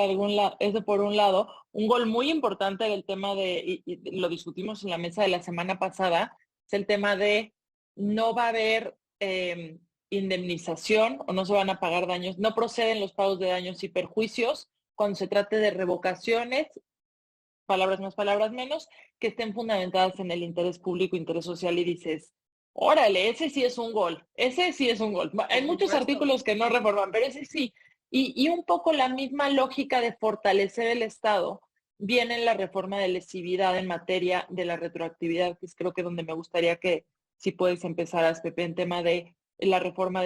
un lado. Un gol muy importante del tema y lo discutimos en la mesa de la semana pasada, es el tema de no va a haber indemnización o no se van a pagar daños, no proceden los pagos de daños y perjuicios cuando se trate de revocaciones, palabras más, palabras menos, que estén fundamentadas en el interés público, interés social, y dices, órale, ese sí es un gol, ese sí es un gol. Hay muchos artículos que no reforman, pero ese sí. Y un poco la misma lógica de fortalecer el Estado viene en la reforma de lesividad en materia de la retroactividad, que es creo que donde me gustaría que si puedes empezar, Pepe, en tema de la reforma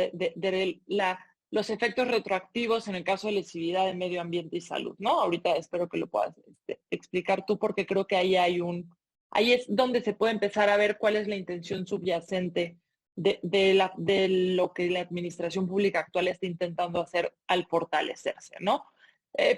los efectos retroactivos en el caso de lesividad en medio ambiente y salud, ¿no? Ahorita espero que lo puedas explicar tú, porque creo que ahí es donde se puede empezar a ver cuál es la intención subyacente de lo que la administración pública actual está intentando hacer al fortalecerse, ¿no?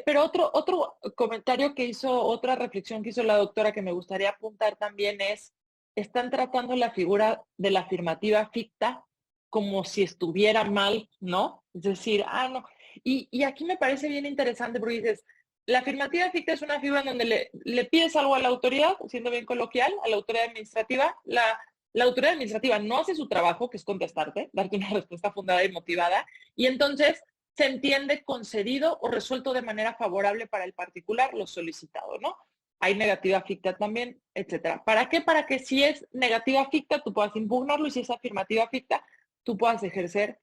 Pero otro comentario otra reflexión que hizo la doctora que me gustaría apuntar también es, están tratando la figura de la afirmativa ficta como si estuviera mal, ¿no? Es decir, no. Y aquí me parece bien interesante porque dices, la afirmativa ficta es una figura en donde le pides algo a la autoridad, siendo bien coloquial, a la autoridad administrativa. La autoridad administrativa no hace su trabajo, que es contestarte, darte una respuesta fundada y motivada, y entonces se entiende concedido o resuelto de manera favorable para el particular lo solicitado, ¿no? Hay negativa ficta también, etcétera. ¿Para qué? Para que si es negativa ficta, tú puedas impugnarlo, y si es afirmativa ficta, tú puedas ejercer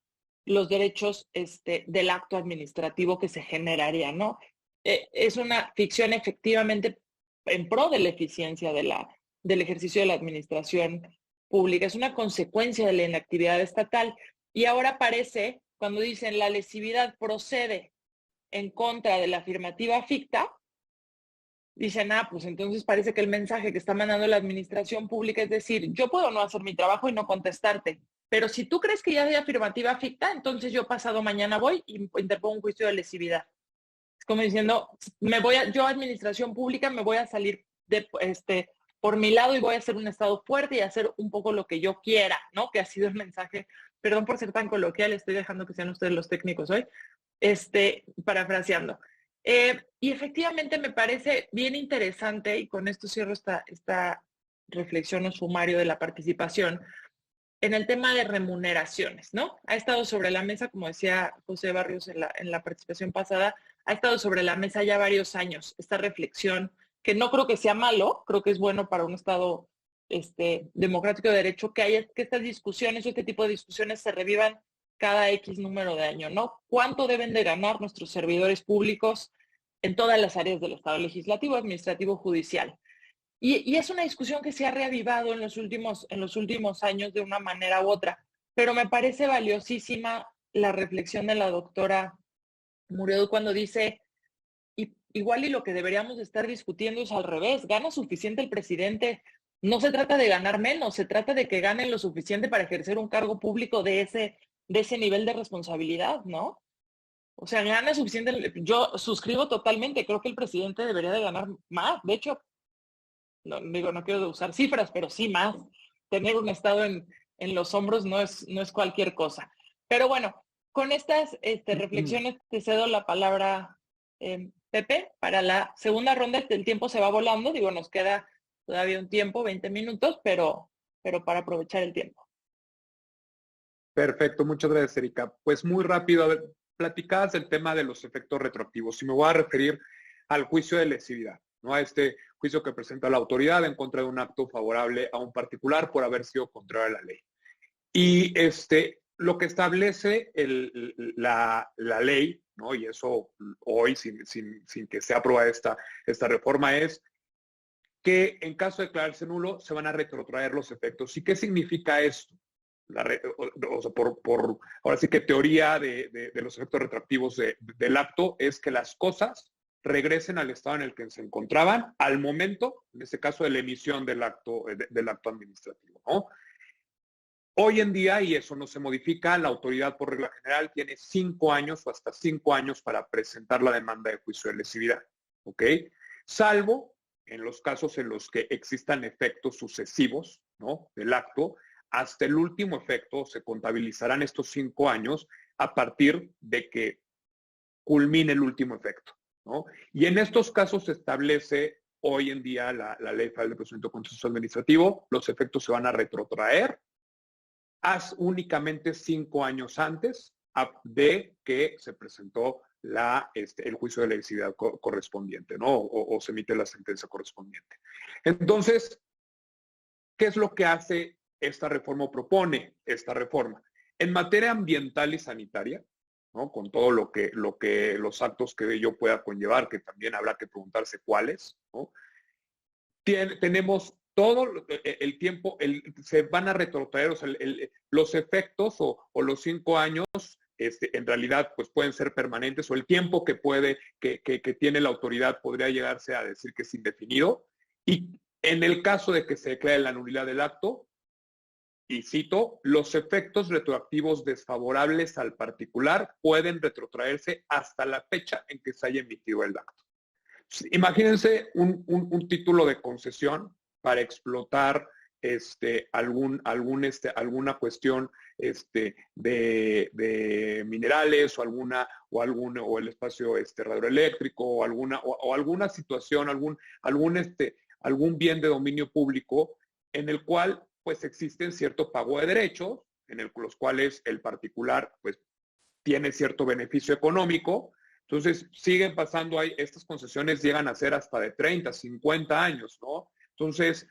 los derechos del acto administrativo que se generaría, ¿no? Es una ficción efectivamente en pro de la eficiencia del ejercicio de la administración pública. Es una consecuencia de la inactividad estatal. Y ahora parece, cuando dicen la lesividad procede en contra de la afirmativa ficta, dicen, pues entonces parece que el mensaje que está mandando la administración pública es decir, yo puedo no hacer mi trabajo y no contestarte, pero si tú crees que ya hay afirmativa ficta, entonces yo pasado mañana voy y interpongo un juicio de lesividad. Es como diciendo, yo administración pública me voy a salir por mi lado y voy a hacer un Estado fuerte y hacer un poco lo que yo quiera, ¿no? Que ha sido el mensaje, perdón por ser tan coloquial, estoy dejando que sean ustedes los técnicos hoy, parafraseando. Y efectivamente me parece bien interesante, y con esto cierro esta reflexión o sumario de la participación, en el tema de remuneraciones, ¿no? Ha estado sobre la mesa, como decía José Barrios en la participación pasada, ha estado sobre la mesa ya varios años esta reflexión, que no creo que sea malo, creo que es bueno para un Estado democrático de derecho que estas discusiones o este tipo de discusiones se revivan cada X número de años, ¿no? ¿Cuánto deben de ganar nuestros servidores públicos en todas las áreas del Estado legislativo, administrativo, judicial? Y es una discusión que se ha reavivado en los últimos años de una manera u otra, pero me parece valiosísima la reflexión de la doctora Muriel cuando dice, igual y lo que deberíamos estar discutiendo es al revés, gana suficiente el presidente, no se trata de ganar menos, se trata de que ganen lo suficiente para ejercer un cargo público de ese nivel de responsabilidad, ¿no? O sea, gana suficiente, yo suscribo totalmente, creo que el presidente debería de ganar más, de hecho, no quiero usar cifras, pero sí más. Tener un Estado en los hombros no es cualquier cosa. Pero bueno, con estas reflexiones te cedo la palabra, Pepe, para la segunda ronda. El tiempo se va volando, nos queda todavía un tiempo, 20 minutos, pero para aprovechar el tiempo. Perfecto, muchas gracias, Erika. Pues muy rápido, a ver, platicadas del tema de los efectos retroactivos. Y me voy a referir al juicio de lesividad, ¿no? A este juicio que presenta la autoridad en contra de un acto favorable a un particular por haber sido contrario a la ley. Y lo que establece la ley, ¿no? Y eso hoy, sin que sea aprobada esta reforma, es que en caso de declararse nulo se van a retrotraer los efectos. ¿Y qué significa esto? O sea, ahora sí que teoría de los efectos retroactivos del acto es que las cosas regresen al estado en el que se encontraban al momento, en este caso, de la emisión del acto administrativo, ¿no? Hoy en día, y eso no se modifica, la autoridad por regla general tiene 5 años o hasta 5 años para presentar la demanda de juicio de lesividad, ¿ok? Salvo en los casos en los que existan efectos sucesivos, ¿no? Del acto, hasta el último efecto se contabilizarán estos 5 años a partir de que culmine el último efecto, ¿no? Y en estos casos se establece hoy en día la Ley Federal de Procedimiento Contencioso Administrativo, los efectos se van a retrotraer únicamente 5 años antes de que se presentó el juicio de lesividad correspondiente, ¿no? O se emite la sentencia correspondiente. Entonces, ¿qué es lo que hace esta reforma o propone esta reforma? En materia ambiental y sanitaria, ¿no? Con todo lo que los actos que ello pueda conllevar, que también habrá que preguntarse cuáles, ¿no? Tenemos todo el tiempo, se van a retrotraer, o sea, los efectos o los 5 años, en realidad, pues pueden ser permanentes, o el tiempo que tiene la autoridad podría llegarse a decir que es indefinido. Y en el caso de que se declare la nulidad del acto, y cito, los efectos retroactivos desfavorables al particular pueden retrotraerse hasta la fecha en que se haya emitido el acto. Imagínense un título de concesión para explotar alguna cuestión de minerales o el espacio radioeléctrico o alguna situación, algún bien de dominio público en el cual pues existen cierto pago de derechos, los cuales el particular pues tiene cierto beneficio económico. Entonces, siguen pasando ahí, estas concesiones llegan a ser hasta de 30, 50 años, ¿no? Entonces,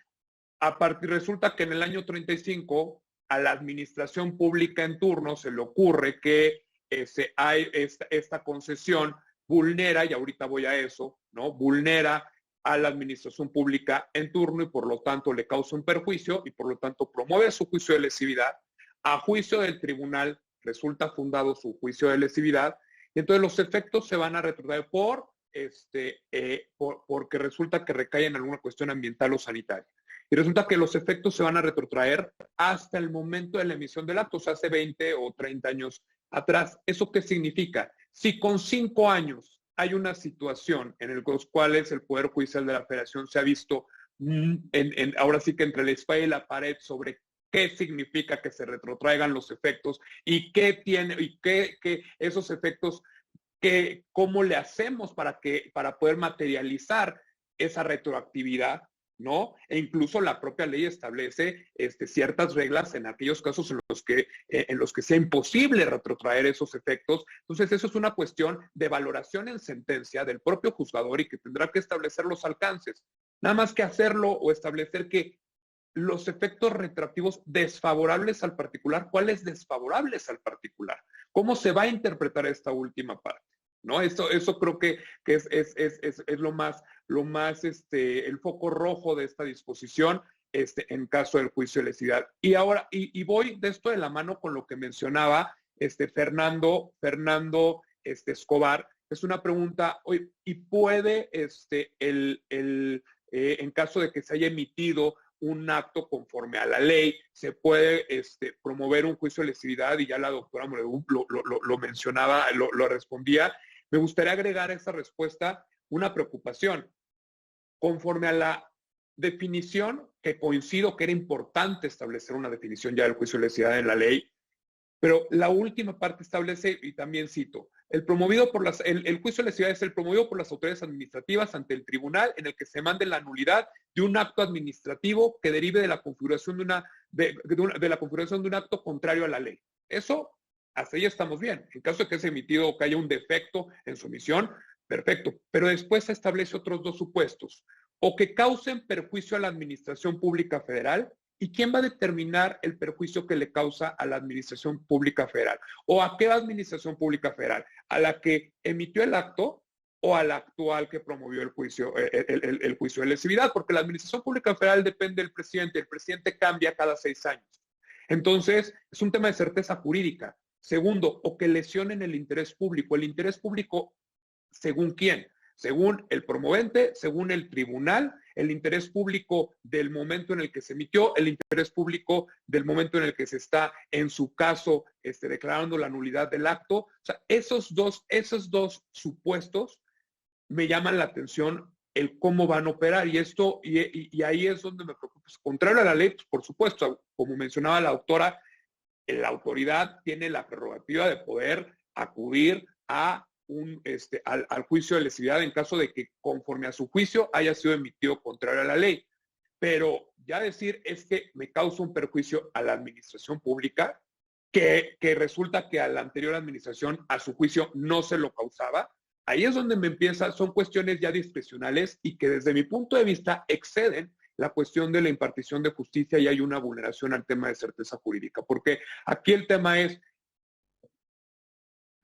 resulta que en el año 35 a la administración pública en turno se le ocurre que esta concesión vulnera, y ahorita voy a eso, ¿no? Vulnera a la administración pública en turno y por lo tanto le causa un perjuicio y por lo tanto promueve su juicio de lesividad. A juicio del tribunal resulta fundado su juicio de lesividad. Y entonces los efectos se van a retrotraer porque resulta que recae en alguna cuestión ambiental o sanitaria. Y resulta que los efectos se van a retrotraer hasta el momento de la emisión del acto, o sea, hace 20 o 30 años atrás. ¿Eso qué significa? Si con 5 años hay una situación en los cuales el Poder Judicial de la Federación se ha visto ahora sí que entre la espada y la pared sobre qué significa que se retrotraigan los efectos y qué esos efectos, cómo le hacemos para poder materializar esa retroactividad, ¿no? E incluso la propia ley establece ciertas reglas en aquellos casos en los que sea imposible retrotraer esos efectos. Entonces, eso es una cuestión de valoración en sentencia del propio juzgador y que tendrá que establecer los alcances. Nada más que hacerlo o establecer que los efectos retroactivos desfavorables al particular, ¿cuáles desfavorables al particular? ¿Cómo se va a interpretar esta última parte? ¿No? Eso creo que es lo más el foco rojo de esta disposición en caso del juicio de lesividad. Y ahora, y voy de esto de la mano con lo que mencionaba Fernando Escobar. Es una pregunta, ¿y puede en caso de que se haya emitido un acto conforme a la ley, se puede promover un juicio de lesividad? Y ya la doctora Moredú lo mencionaba, lo respondía. Me gustaría agregar a esa respuesta una preocupación. Conforme a la definición, que coincido que era importante establecer una definición ya del juicio de lesividad en la ley, pero la última parte establece, y también cito, el juicio de lesividad es el promovido por las autoridades administrativas ante el tribunal en el que se mande la nulidad de un acto administrativo que derive de la configuración de la configuración de un acto contrario a la ley. Eso, hasta ahí estamos bien. En caso de que sea emitido o que haya un defecto en su emisión, perfecto. Pero después se establece otros dos supuestos. O que causen perjuicio a la Administración Pública Federal. ¿Y quién va a determinar el perjuicio que le causa a la Administración Pública Federal? ¿O a qué Administración Pública Federal? ¿A la que emitió el acto o a la actual que promovió el juicio, el juicio de lesividad? Porque la Administración Pública Federal depende del presidente. El presidente cambia cada 6 años. Entonces, es un tema de certeza jurídica. Segundo, o que lesionen el interés público. El interés público, ¿según quién? Según el promovente, según el tribunal, el interés público del momento en el que se emitió, el interés público del momento en el que se está, en su caso, declarando la nulidad del acto. O sea, esos dos supuestos me llaman la atención el cómo van a operar. Y ahí es donde me preocupa. Contrario a la ley, pues, por supuesto, como mencionaba la doctora, la autoridad tiene la prerrogativa de poder acudir a al juicio de lesividad en caso de que conforme a su juicio haya sido emitido contrario a la ley. Pero ya decir es que me causa un perjuicio a la administración pública, que resulta que a la anterior administración, a su juicio, no se lo causaba, ahí es donde son cuestiones ya discrecionales y que desde mi punto de vista exceden la cuestión de la impartición de justicia y hay una vulneración al tema de certeza jurídica. Porque aquí el tema es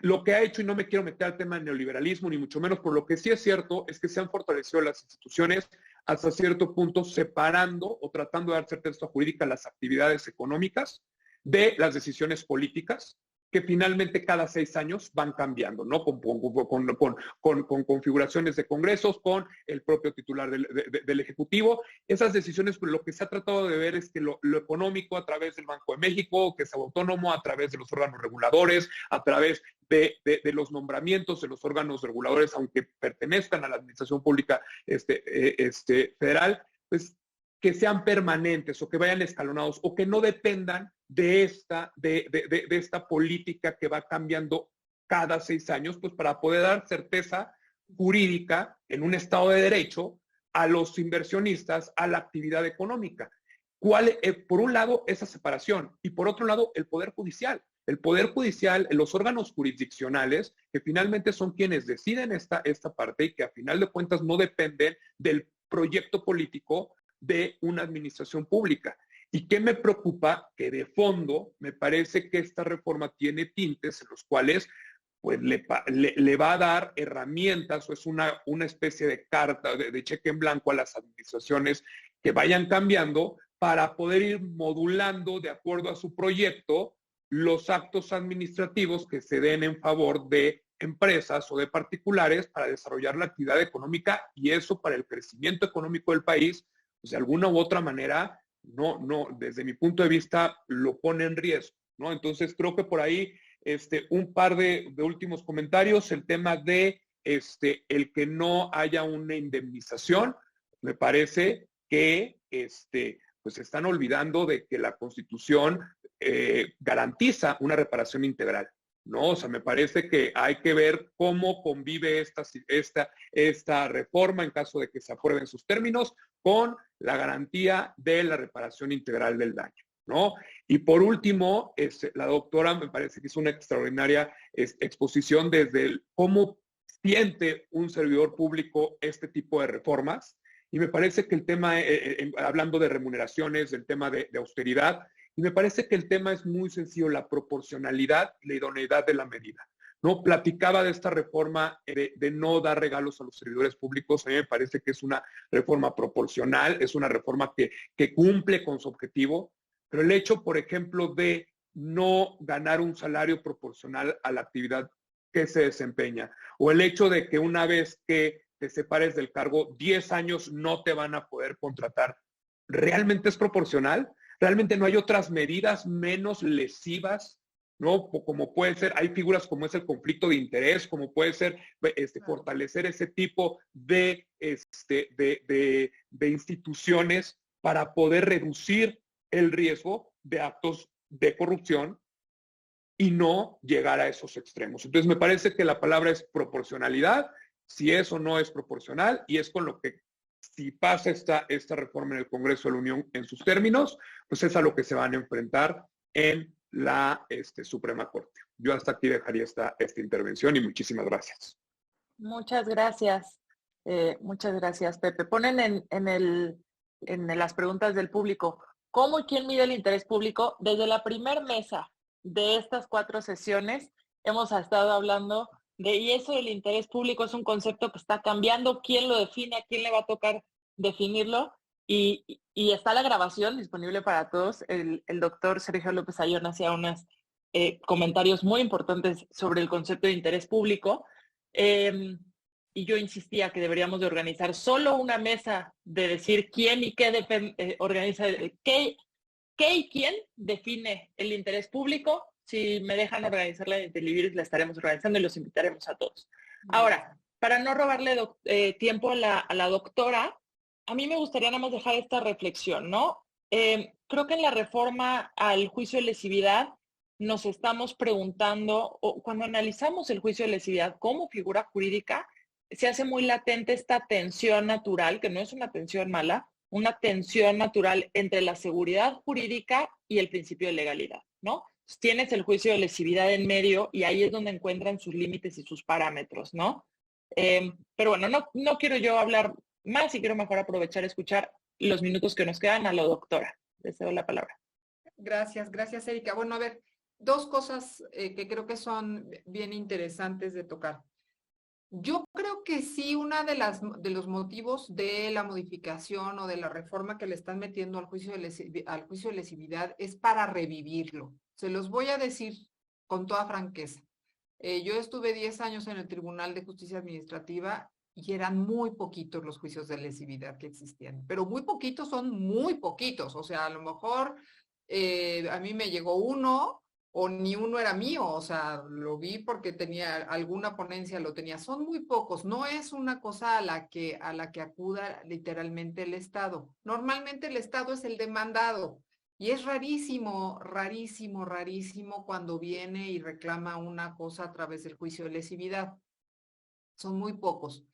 lo que ha hecho, y no me quiero meter al tema del neoliberalismo, ni mucho menos, por lo que sí es cierto es que se han fortalecido las instituciones hasta cierto punto, separando o tratando de dar certeza jurídica a las actividades económicas de las decisiones políticas, que finalmente cada 6 años van cambiando, ¿no? Con configuraciones de congresos, con el propio titular del Ejecutivo. Esas decisiones, pues, lo que se ha tratado de ver es que lo económico a través del Banco de México, que es autónomo, a través de los órganos reguladores, a través de los nombramientos de los órganos reguladores, aunque pertenezcan a la administración pública federal, pues que sean permanentes o que vayan escalonados o que no dependan de esta política que va cambiando cada 6 años, pues para poder dar certeza jurídica en un Estado de Derecho a los inversionistas, a la actividad económica. Por un lado, esa separación y por otro lado, el Poder Judicial. El Poder Judicial, los órganos jurisdiccionales, que finalmente son quienes deciden esta parte y que a final de cuentas no dependen del proyecto político de una administración pública. ¿Y qué me preocupa? Que de fondo me parece que esta reforma tiene tintes en los cuales pues le va a dar herramientas o es una especie de carta, de cheque en blanco a las administraciones que vayan cambiando para poder ir modulando de acuerdo a su proyecto los actos administrativos que se den en favor de empresas o de particulares para desarrollar la actividad económica y eso para el crecimiento económico del país, pues de alguna u otra manera, no, desde mi punto de vista, lo pone en riesgo, ¿no? Entonces creo que por ahí un par de últimos comentarios, el tema de el que no haya una indemnización, me parece que pues están olvidando de que la Constitución garantiza una reparación integral, ¿no? O sea, me parece que hay que ver cómo convive esta reforma en caso de que se aprueben sus términos con la garantía de la reparación integral del daño, ¿no? Y por último, la doctora me parece que hizo una extraordinaria exposición desde cómo siente un servidor público este tipo de reformas. Y me parece que el tema, hablando de remuneraciones, del tema de austeridad, y me parece que el tema es muy sencillo, la proporcionalidad y la idoneidad de la medida, ¿no? Platicaba de esta reforma de no dar regalos a los servidores públicos. A mí me parece que es una reforma proporcional, es una reforma que cumple con su objetivo, pero el hecho, por ejemplo, de no ganar un salario proporcional a la actividad que se desempeña, o el hecho de que una vez que te separes del cargo, 10 años no te van a poder contratar, ¿realmente es proporcional? ¿Realmente no hay otras medidas menos lesivas, ¿no? Como puede ser, hay figuras como es el conflicto de interés, como puede ser fortalecer ese tipo de instituciones para poder reducir el riesgo de actos de corrupción y no llegar a esos extremos? Entonces me parece que la palabra es proporcionalidad, si eso no es proporcional, y es con lo que, si pasa esta reforma en el Congreso de la Unión en sus términos, pues es a lo que se van a enfrentar en la Suprema Corte. Yo hasta aquí dejaría esta intervención y muchísimas gracias. Muchas gracias. Muchas gracias, Pepe. Ponen en las preguntas del público, ¿cómo y quién mide el interés público? Desde la primer mesa de estas 4 sesiones hemos estado hablando y eso del interés público es un concepto que está cambiando. ¿Quién lo define? ¿A quién le va a tocar definirlo? Y está la grabación disponible para todos. El doctor Sergio López Ayón hacía unos comentarios muy importantes sobre el concepto de interés público. Y yo insistía que deberíamos de organizar solo una mesa de decir quién y qué organiza, qué y quién define el interés público. Si me dejan organizarla de Libris, la estaremos organizando y los invitaremos a todos. Ahora, para no robarle tiempo a la doctora, a mí me gustaría nada más dejar esta reflexión, ¿no? Creo que en la reforma al juicio de lesividad nos estamos preguntando, o cuando analizamos el juicio de lesividad como figura jurídica, se hace muy latente esta tensión natural, que no es una tensión mala, una tensión natural entre la seguridad jurídica y el principio de legalidad, ¿no? Tienes el juicio de lesividad en medio y ahí es donde encuentran sus límites y sus parámetros, ¿no? Pero bueno, no quiero yo hablar más y quiero mejor aprovechar escuchar los minutos que nos quedan a la doctora. Les cedo la palabra. Gracias, Erika. Bueno, a ver, 2 cosas que creo que son bien interesantes de tocar. Yo creo que sí, de los motivos de la modificación o de la reforma que le están metiendo al juicio de lesividad es para revivirlo. Se los voy a decir con toda franqueza. Yo estuve 10 años en el Tribunal de Justicia Administrativa y eran muy poquitos los juicios de lesividad que existían, pero muy poquitos son muy poquitos. O sea, a lo mejor a mí me llegó uno o ni uno era mío, o sea, lo vi porque tenía alguna ponencia, lo tenía. Son muy pocos, no es una cosa a la que acuda literalmente el Estado. Normalmente el Estado es el demandado y es rarísimo cuando viene y reclama una cosa a través del juicio de lesividad. Son muy pocos.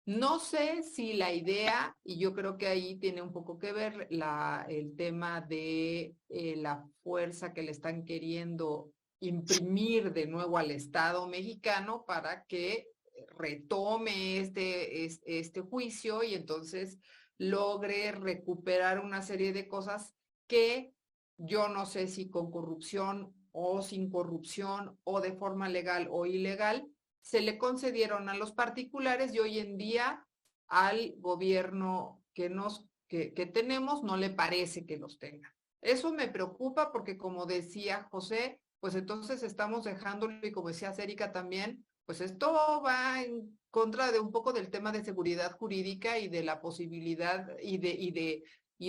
No sé si la idea, y yo creo que ahí tiene un poco que ver el tema de la fuerza que le están queriendo imprimir de nuevo al Estado mexicano para que retome este juicio y entonces logre recuperar una serie de cosas que yo no sé si con corrupción o sin corrupción o de forma legal o ilegal, se le concedieron a los particulares y hoy en día al gobierno que tenemos no le parece que los tenga. Eso me preocupa porque, como decía José, pues entonces estamos dejándolo, y como decía Erika también, pues esto va en contra de un poco del tema de seguridad jurídica y de la posibilidad y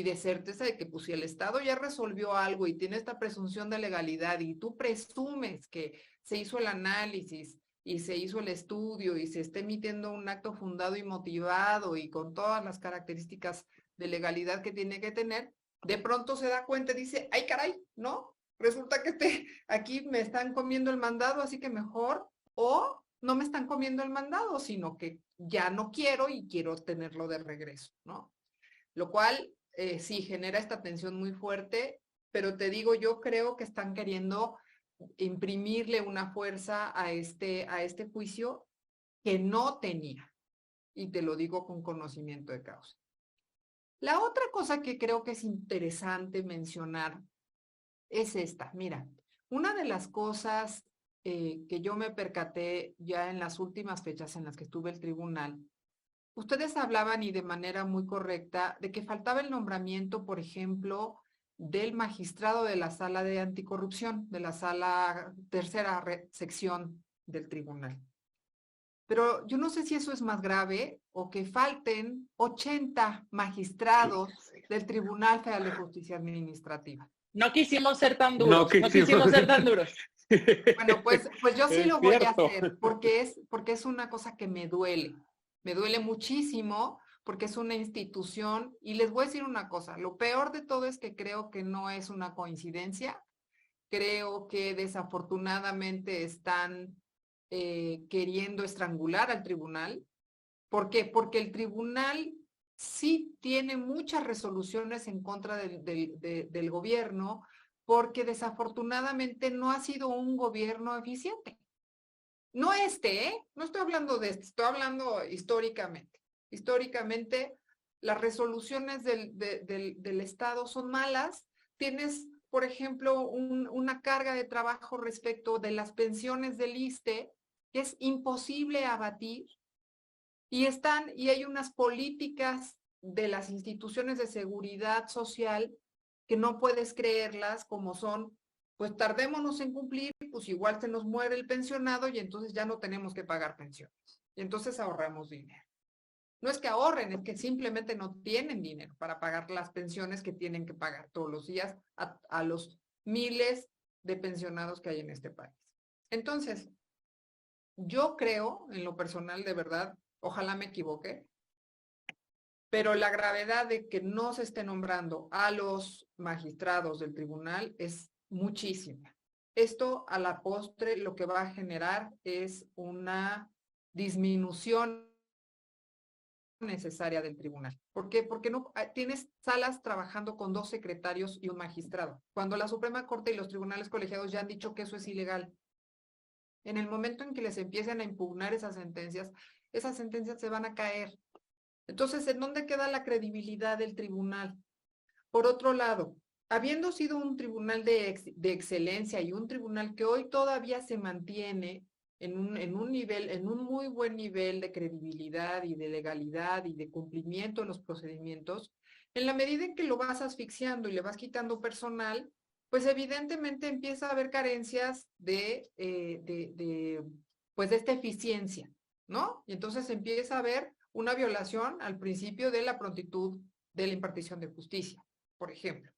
de certeza de que pues si el Estado ya resolvió algo y tiene esta presunción de legalidad y tú presumes que se hizo el análisis y se hizo el estudio y se está emitiendo un acto fundado y motivado y con todas las características de legalidad que tiene que tener, de pronto se da cuenta y dice, ay caray, ¿no? Resulta que aquí me están comiendo el mandado, así que mejor, o no me están comiendo el mandado, sino que ya no quiero y quiero tenerlo de regreso, ¿no? Lo cual sí genera esta tensión muy fuerte, pero te digo, yo creo que están queriendo imprimirle una fuerza a este juicio que no tenía, y te lo digo con conocimiento de causa. La otra cosa que creo que es interesante mencionar es esta. Mira, una de las cosas que yo me percaté ya en las últimas fechas en las que estuve en el tribunal, ustedes hablaban y de manera muy correcta de que faltaba el nombramiento, por ejemplo, del magistrado de la sala de anticorrupción, de la sala tercera sección del tribunal. Pero yo no sé si eso es más grave o que falten 80 magistrados del Tribunal Federal de Justicia Administrativa. No quisimos ser tan duros, no quisimos ser tan duros. Bueno, pues yo sí lo voy a hacer porque es una cosa que me duele muchísimo, porque es una institución, y les voy a decir una cosa, lo peor de todo es que creo que no es una coincidencia, creo que desafortunadamente están queriendo estrangular al tribunal. ¿Por qué? Porque el tribunal sí tiene muchas resoluciones en contra del gobierno, porque desafortunadamente no ha sido un gobierno eficiente. No no estoy hablando de este, estoy hablando históricamente. Históricamente, las resoluciones del Estado son malas. Tienes, por ejemplo, una carga de trabajo respecto de las pensiones del ISSSTE que es imposible abatir. Y hay unas políticas de las instituciones de seguridad social que no puedes creerlas, como son, pues tardémonos en cumplir, pues igual se nos muere el pensionado y entonces ya no tenemos que pagar pensiones. Y entonces ahorramos dinero. No es que ahorren, es que simplemente no tienen dinero para pagar las pensiones que tienen que pagar todos los días a los miles de pensionados que hay en este país. Entonces, yo creo, en lo personal, de verdad, ojalá me equivoque, pero la gravedad de que no se esté nombrando a los magistrados del tribunal es muchísima. Esto a la postre lo que va a generar es una disminución necesaria del tribunal. ¿Por qué? Porque no tienes salas trabajando con 2 secretarios y un magistrado, cuando la Suprema Corte y los tribunales colegiados ya han dicho que eso es ilegal. En el momento en que les empiecen a impugnar esas sentencias se van a caer. Entonces, ¿en dónde queda la credibilidad del tribunal? Por otro lado, habiendo sido un tribunal de excelencia y un tribunal que hoy todavía se mantiene en un muy buen nivel de credibilidad y de legalidad y de cumplimiento de los procedimientos, en la medida en que lo vas asfixiando y le vas quitando personal, pues evidentemente empieza a haber carencias pues de esta eficiencia, ¿no? Y entonces empieza a haber una violación al principio de la prontitud de la impartición de justicia, por ejemplo,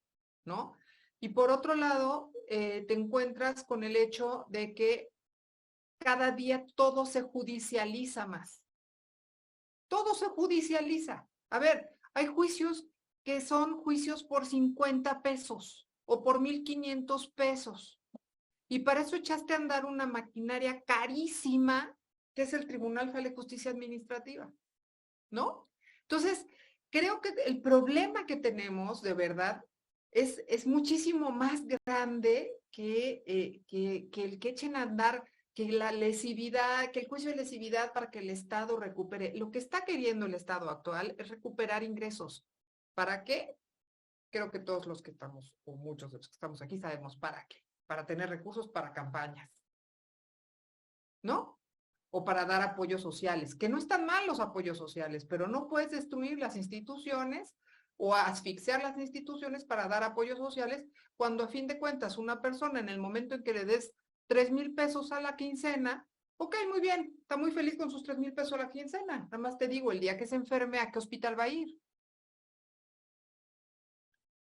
¿no? Y por otro lado, te encuentras con el hecho de que cada día todo se judicializa más. Todo se judicializa. A ver, hay juicios que son juicios por 50 pesos o por 1,500 pesos. Y para eso echaste a andar una maquinaria carísima, que es el Tribunal Federal de Justicia Administrativa, ¿no? Entonces, creo que el problema que tenemos, de verdad, es muchísimo más grande que el que echen a andar, que la lesividad, que el juicio de lesividad para que el Estado recupere. Lo que está queriendo el Estado actual es recuperar ingresos. ¿Para qué? Creo que todos los que estamos, o muchos de los que estamos aquí, sabemos para qué. Para tener recursos para campañas, ¿no? O para dar apoyos sociales, que no están mal los apoyos sociales, pero no puedes destruir las instituciones o asfixiar las instituciones para dar apoyos sociales cuando a fin de cuentas una persona en el momento en que le des 3,000 pesos a la quincena, ok, muy bien, está muy feliz con sus 3,000 pesos a la quincena, nada más te digo, el día que se enferme, ¿a qué hospital va a ir?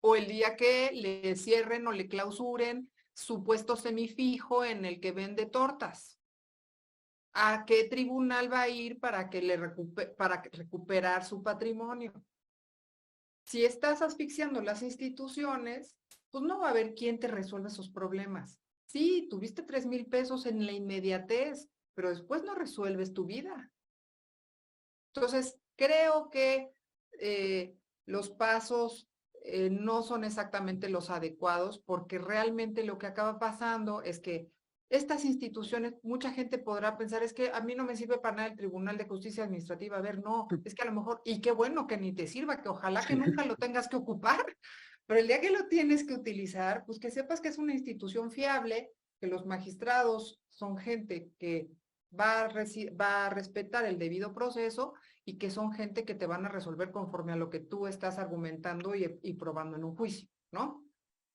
O el día que le cierren o le clausuren su puesto semifijo en el que vende tortas. ¿A qué tribunal va a ir para recuperar su patrimonio? Si estás asfixiando las instituciones, pues no va a haber quien te resuelva esos problemas. Sí, tuviste 3,000 pesos en la inmediatez, pero después no resuelves tu vida. Entonces, creo que los pasos no son exactamente los adecuados, porque realmente lo que acaba pasando es que estas instituciones, mucha gente podrá pensar, es que a mí no me sirve para nada el Tribunal de Justicia Administrativa. A ver, no, es que a lo mejor, y qué bueno que ni te sirva, que ojalá que nunca lo tengas que ocupar, pero el día que lo tienes que utilizar, pues que sepas que es una institución fiable, que los magistrados son gente que va a respetar el debido proceso y que son gente que te van a resolver conforme a lo que tú estás argumentando y probando en un juicio, ¿no?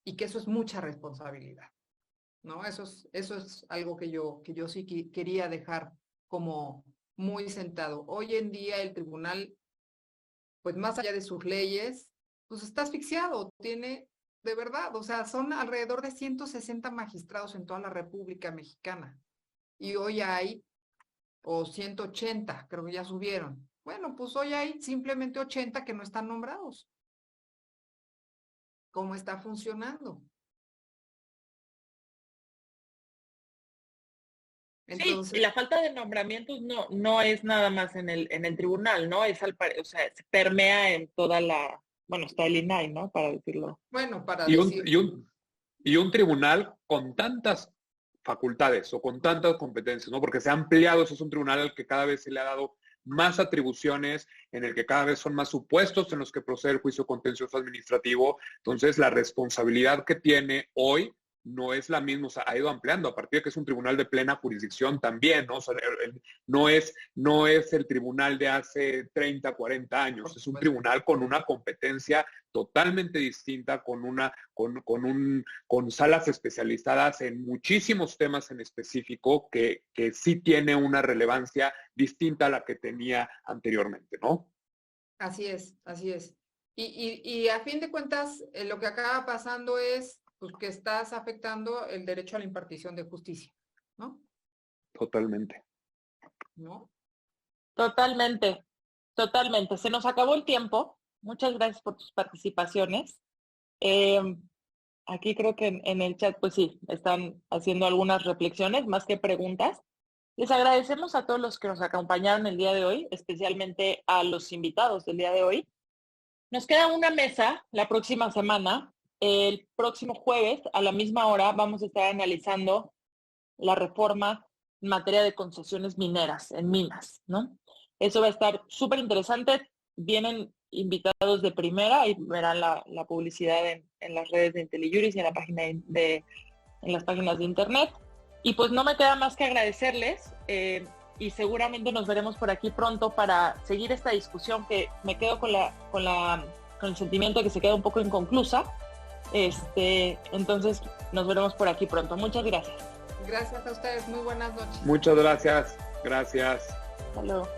Y que eso es mucha responsabilidad, ¿no? Eso es algo que yo sí quería dejar como muy sentado. Hoy en día el tribunal, pues más allá de sus leyes, pues está asfixiado, tiene, de verdad, o sea, son alrededor de 160 magistrados en toda la República Mexicana. Y hoy hay, o 180, creo que ya subieron. Bueno, pues hoy hay simplemente 80 que no están nombrados. ¿Cómo está funcionando? Entonces, sí, y la falta de nombramientos no es nada más en el tribunal, ¿no? Es o sea, se permea en toda la, bueno, está el INAI, ¿no? Para decirlo. Bueno, para y decir. Y un tribunal con tantas facultades o con tantas competencias, ¿no? Porque se ha ampliado, eso es un tribunal al que cada vez se le ha dado más atribuciones, en el que cada vez son más supuestos en los que procede el juicio contencioso administrativo. Entonces, la responsabilidad que tiene hoy no es la misma, o sea, ha ido ampliando a partir de que es un tribunal de plena jurisdicción también, ¿no? O sea, no es el tribunal de hace 30, 40 años, es un tribunal con una competencia totalmente distinta, con salas especializadas en muchísimos temas en específico que sí tiene una relevancia distinta a la que tenía anteriormente, ¿no? Así es, así es. Y a fin de cuentas, lo que acaba pasando es pues, que estás afectando el derecho a la impartición de justicia, ¿no? Totalmente. ¿No? Totalmente, totalmente. Se nos acabó el tiempo. Muchas gracias por tus participaciones. Aquí creo que en el chat, pues sí, están haciendo algunas reflexiones más que preguntas. Les agradecemos a todos los que nos acompañaron el día de hoy, especialmente a los invitados del día de hoy. Nos queda una mesa la próxima semana. El próximo jueves, a la misma hora, vamos a estar analizando la reforma en materia de concesiones mineras, en minas, ¿no? Eso va a estar súper interesante. Vienen invitados de primera y verán la publicidad en las redes de IntelliJuris y en la página en las páginas de internet. Y pues no me queda más que agradecerles y seguramente nos veremos por aquí pronto para seguir esta discusión que me quedo con el sentimiento de que se queda un poco inconclusa. Entonces nos veremos por aquí pronto. Muchas gracias. Gracias a ustedes. Muy buenas noches. Muchas gracias. Gracias. Hasta luego.